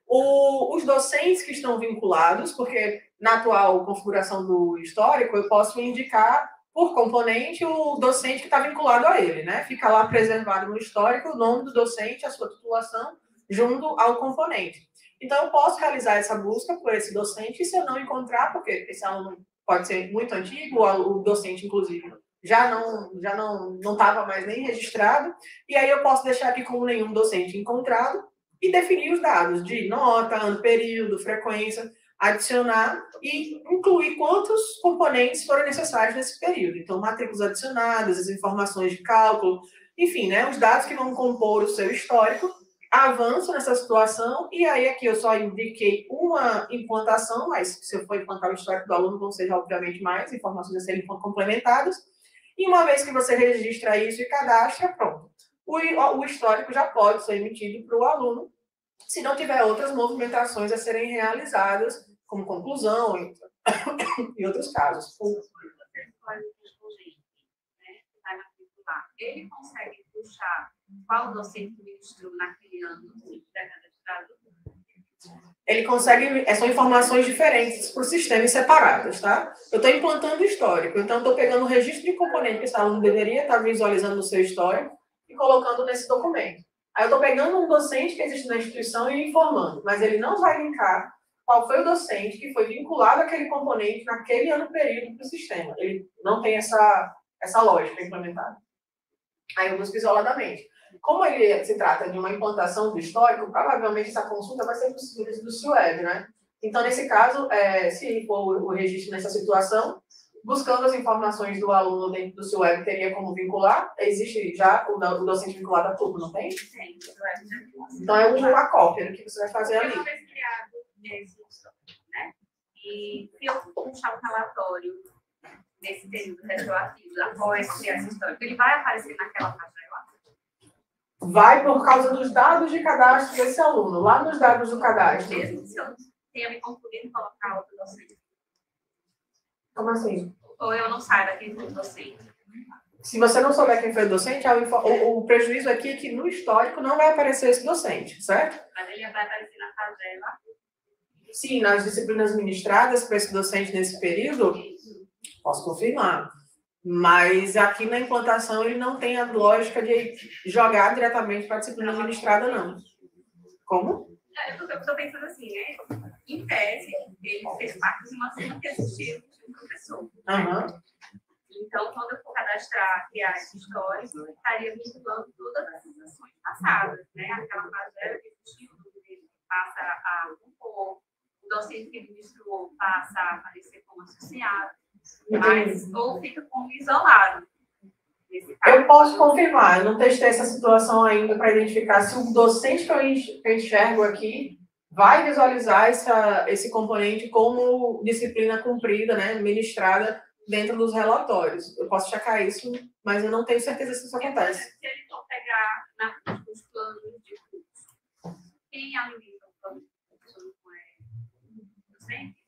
Os docentes que estão vinculados, porque na atual configuração do histórico, eu posso indicar por componente o docente que está vinculado a ele, né? Fica lá preservado no histórico o nome do docente, a sua titulação, junto ao componente. Então, eu posso realizar essa busca por esse docente, e se eu não encontrar, porque esse aluno pode ser muito antigo, o docente, inclusive, já não estava mais nem registrado, e aí eu posso deixar aqui como nenhum docente encontrado e definir os dados de nota, ano, período, frequência, adicionar e incluir quantos componentes foram necessários nesse período. Então, matrículas adicionadas, as informações de cálculo, enfim, né, os dados que vão compor o seu histórico. Avanço nessa situação, e aí aqui eu só indiquei uma implantação, mas se eu for implantar o histórico do aluno, vão ser, obviamente, mais informações a serem complementadas. E uma vez que você registra isso e cadastra, pronto. O histórico já pode ser emitido para o aluno, se não tiver outras movimentações a serem realizadas, como conclusão e outros casos. Ele consegue puxar qual docente ministrou naquele ano da cadastrado? ele consegue, são informações diferentes para o sistema e separadas, tá? Eu estou implantando o histórico, então estou pegando o registro de componente que esse aluno deveria estar visualizando no seu histórico e colocando nesse documento. Aí eu estou pegando um docente que existe na instituição e informando, mas ele não vai linkar qual foi o docente que foi vinculado àquele componente naquele ano período para o sistema. Ele não tem essa lógica implementada. Aí eu busco isoladamente. Como ele se trata de uma implantação do histórico, provavelmente essa consulta vai ser possível do CIUEB, né? Então, nesse caso, se for o registro nessa situação, buscando as informações do aluno dentro do CIUEB, teria como vincular? Existe já o docente vinculado a turma, não tem? Tem. Então, é uma cópia do que você vai fazer ali. Uma vez criado esse né? E se eu puxar um relatório nesse período retroativo, após criar esse histórico, ele vai aparecer naquela página lá? Vai por causa dos dados de cadastro desse aluno. Lá nos dados do cadastro. Mesmo se eu tenha me confundido em colocar outro docente. Como assim? Ou eu não saiba quem foi o docente. Se você não souber quem foi o docente, o prejuízo aqui é que no histórico não vai aparecer esse docente, certo? Mas ele vai aparecer na tabela. Sim, nas disciplinas ministradas para esse docente nesse período, posso confirmar. Mas aqui na implantação ele não tem a lógica de jogar diretamente para a disciplina ministrada, não. Como? Eu estou pensando assim, né? Em tese, ele fez parte de uma turma que assistiu de um professor. Uhum. Então, quando eu for cadastrar, criar esse histórico, eu estaria vinculando todas as ações passadas, né? Aquela fazenda que existiu, ele passa a compor, o docente que ministrou passa a aparecer como associado, mas ou fica como isolado. Eu posso confirmar, eu não testei essa situação ainda para identificar se o docente que eu enxergo aqui vai visualizar esse componente como disciplina cumprida, né, ministrada dentro dos relatórios. Eu posso checar isso, mas eu não tenho certeza se isso acontece. Se ele for pegar nos planos de curso, quem alimenta o plano de curso é docente?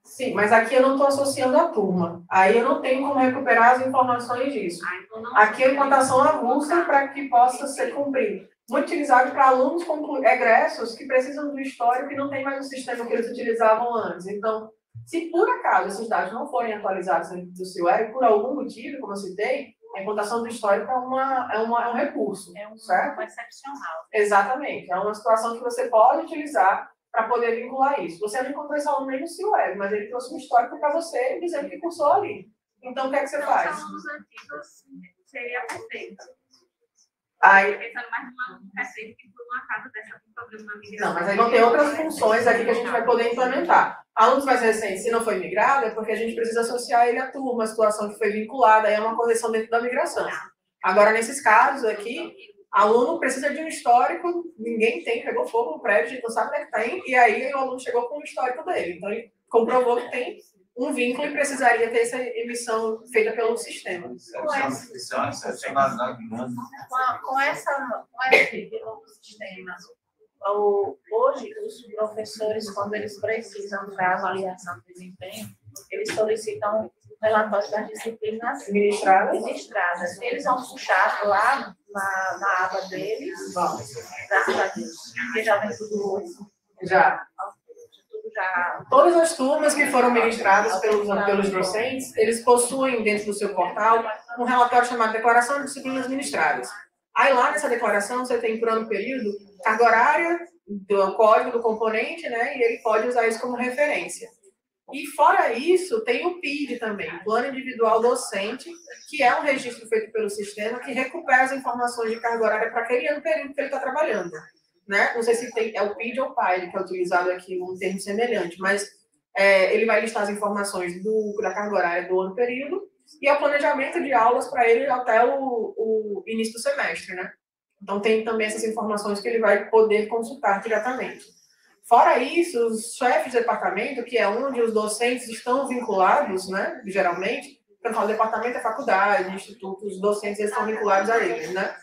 Sim, mas aqui eu não estou associando a turma. Aí eu não tenho como recuperar as informações disso. Então Aqui é a implantação avulsa para que possa ser cumprido. Muito utilizado para alunos egressos que precisam do histórico e não tem mais o sistema que eles utilizavam antes. Então, se por acaso esses dados não forem atualizados dentro do CIUEB, por algum motivo, como eu citei, a implantação do histórico é um recurso. Certo? Excepcional. Exatamente. É uma situação que você pode utilizar para poder vincular isso. Você não encontrou esse aluno nem no CIUEB, mas ele trouxe um histórico para você dizendo que cursou ali. Então, o que é que você faz? Os alunos antigos seria perfeito. Aí, Pensando mais numa receita que por uma casa dessa com problema na migração. não, mas aí vão ter outras funções aqui que a gente vai poder implementar. Alunos mais recentes, se não foi migrado, é porque a gente precisa associar ele à turma, a situação que foi vinculada, aí é uma correção dentro da migração. Agora, nesses casos aqui, aluno precisa de um histórico, ninguém tem, pegou fogo no prédio, a gente não sabe onde é que tem, e aí o aluno chegou com o histórico dele. Então, ele comprovou que tem um vínculo e precisaria ter essa emissão feita pelo sistema. Isso é uma excepcionalidade grande. Com esse novo sistema, hoje os professores, quando eles precisam para avaliação de desempenho, eles solicitam relatórios das disciplinas ministradas. Eles vão puxar lá na aba deles, graças a Deus, porque já vem tudo Já. Todas as turmas que foram ministradas pelos docentes, eles possuem dentro do seu portal um relatório chamado Declaração de Disciplinas Ministradas. Aí lá nessa declaração você tem por ano período carga horária, do código do componente, né? E ele pode usar isso como referência. E fora isso, tem o PID também, Plano Individual Docente, que é um registro feito pelo sistema que recupera as informações de carga horária para aquele ano período que ele está trabalhando. Né? Não sei se é o PID ou o PID, que é utilizado aqui um termo semelhante, mas ele vai listar as informações da carga horária do ano período e é o planejamento de aulas para ele até o início do semestre, né? Então tem também essas informações que ele vai poder consultar diretamente. Fora isso, os chefes de departamento, que é onde os docentes estão vinculados, né? Geralmente, quando eu falo departamento é faculdade, instituto, os docentes eles estão vinculados a eles, né?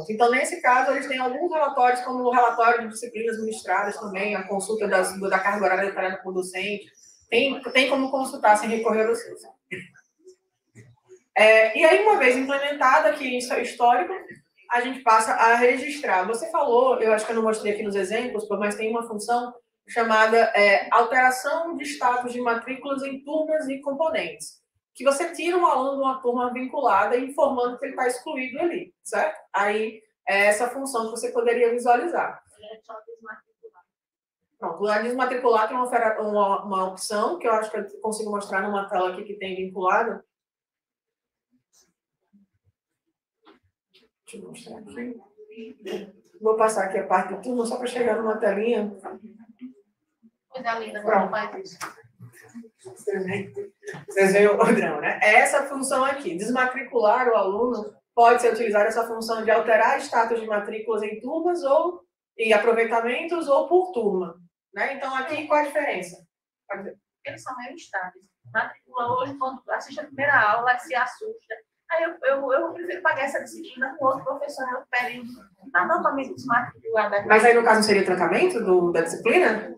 Então, nesse caso, eles têm alguns relatórios, como o relatório de disciplinas ministradas também, a consulta da carga horária detalhada por docente. Tem como consultar sem recorrer ao docente. E aí, uma vez implementado aqui isso é histórico, a gente passa a registrar. Você falou, eu acho que eu não mostrei aqui nos exemplos, mas tem uma função chamada alteração de status de matrículas em turmas e componentes, que você tira um aluno de uma turma vinculada informando que ele está excluído ali, certo? Aí é essa função que você poderia visualizar. Pronto, o desmatricular tem uma opção, que eu acho que eu consigo mostrar numa tela aqui que tem vinculado. Deixa eu mostrar aqui. Vou passar aqui a parte do turno, só para chegar numa telinha. Coisa linda, pronto. Vocês veem o padrão, né? É essa função aqui, desmatricular o aluno, pode ser utilizar essa função de alterar status de matrículas em turmas e aproveitamentos ou por turma. Né? Então, aqui, qual a diferença? Eles são meio estáveis. Matricula hoje, quando assiste a primeira aula, se assusta. Aí eu prefiro pagar essa disciplina com outro professor no outro período. Está totalmente desmatriculada. Mas aí, no caso, seria trancamento da disciplina?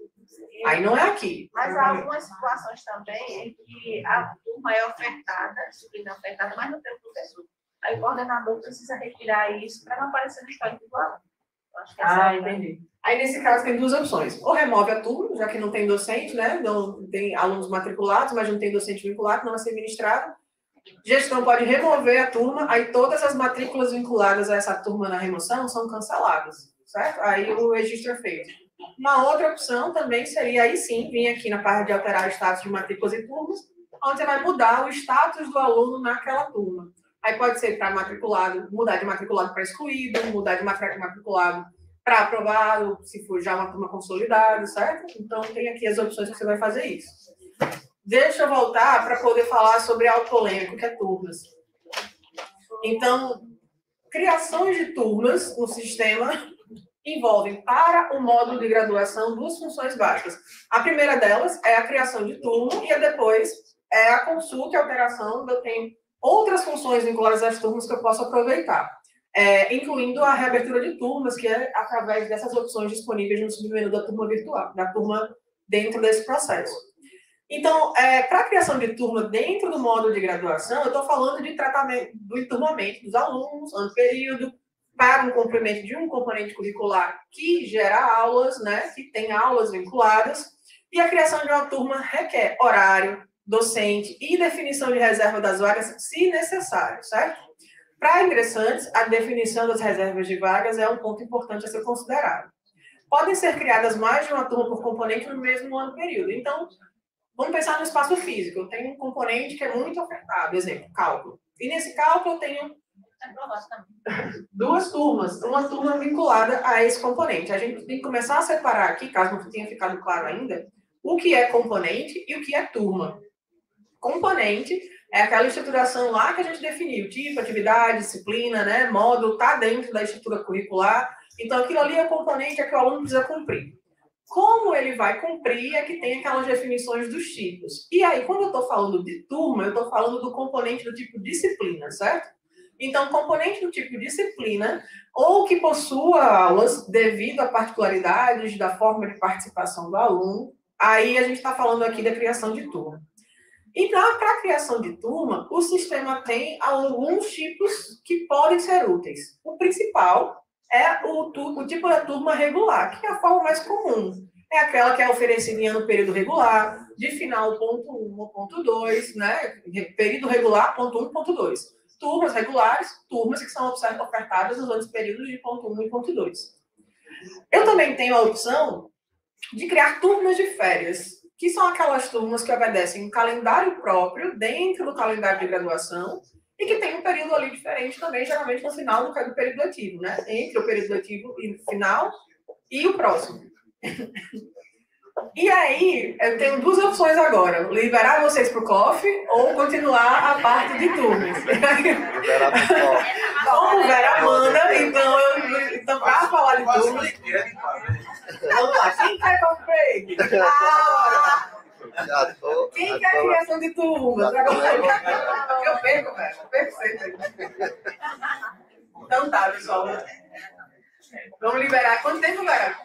Aí não é aqui. Mas há algumas situações também em que a turma é ofertada, a disciplina é ofertada, mas não tem o professor. Aí o coordenador precisa retirar isso para não aparecer no histórico do aluno. Entendi. Aí, nesse caso, tem duas opções. Ou remove a turma, já que não tem docente, né? Não tem alunos matriculados, mas não tem docente vinculado, não vai ser ministrado. Gestão pode remover a turma, aí todas as matrículas vinculadas a essa turma na remoção são canceladas, certo? Aí o registro é feito. Uma outra opção também seria, aí sim, vir aqui na parte de alterar status de matrículas e turmas, onde você vai mudar o status do aluno naquela turma. Aí pode ser para matriculado, mudar de matriculado para excluído, mudar de matriculado para aprovado, se for já uma turma consolidada, certo? Então, tem aqui as opções que você vai fazer isso. Deixa eu voltar para poder falar sobre algo polêmico, que é turmas. Então, criações de turmas no sistema envolvem, para o módulo de graduação, duas funções básicas. A primeira delas é a criação de turma e depois é a consulta e alteração. Eu tenho outras funções vinculadas às turmas que eu posso aproveitar, incluindo a reabertura de turmas, que é através dessas opções disponíveis no submenu da turma virtual, da turma dentro desse processo. Então, para a criação de turma dentro do módulo de graduação, eu estou falando de tratamento do enturmamento dos alunos, ano período, para um cumprimento de um componente curricular que gera aulas, né, que tem aulas vinculadas, e a criação de uma turma requer horário, docente e definição de reserva das vagas, se necessário, certo? Para ingressantes, a definição das reservas de vagas é um ponto importante a ser considerado. Podem ser criadas mais de uma turma por componente no mesmo ano período. Então, vamos pensar no espaço físico. Eu tenho um componente que é muito ofertado, exemplo, cálculo. E nesse cálculo eu tenho duas turmas, uma turma vinculada a esse componente. A gente tem que começar a separar aqui, caso não tenha ficado claro ainda, o que é componente e o que é turma. Componente é aquela estruturação lá que a gente definiu, tipo, atividade, disciplina, né, módulo, está dentro da estrutura curricular. Então, aquilo ali é o componente que o aluno precisa cumprir. Como ele vai cumprir é que tem aquelas definições dos tipos. E aí, quando eu estou falando de turma, eu estou falando do componente do tipo disciplina, certo? Então, componente do tipo disciplina, ou que possua aulas devido a particularidades da forma de participação do aluno, aí a gente está falando aqui da criação de turma. Então, para a criação de turma, o sistema tem alguns tipos que podem ser úteis. O principal é o tipo da turma regular, que é a forma mais comum. É aquela que é oferecida em ano período regular, de final ponto 1 ou ponto 2, né? Período regular, ponto 1 ponto 2. Turmas regulares, turmas que são ofertadas nos anos períodos de ponto 1 e ponto 2. Eu também tenho a opção de criar turmas de férias, que são aquelas turmas que obedecem um calendário próprio dentro do calendário de graduação e que tem um período ali diferente também, geralmente no final do período letivo, né? Entre o período letivo e o final e o próximo. E aí, eu tenho duas opções agora. Liberar vocês para o coffee ou continuar a parte de turmas. Como Vera manda, então para falar de turmas... Vamos lá, quem quer coffee break? Quem quer criação de turmas? Eu perco, velho. Perfeito. Então tá, pessoal. Vamos liberar. Quanto tempo, Vera?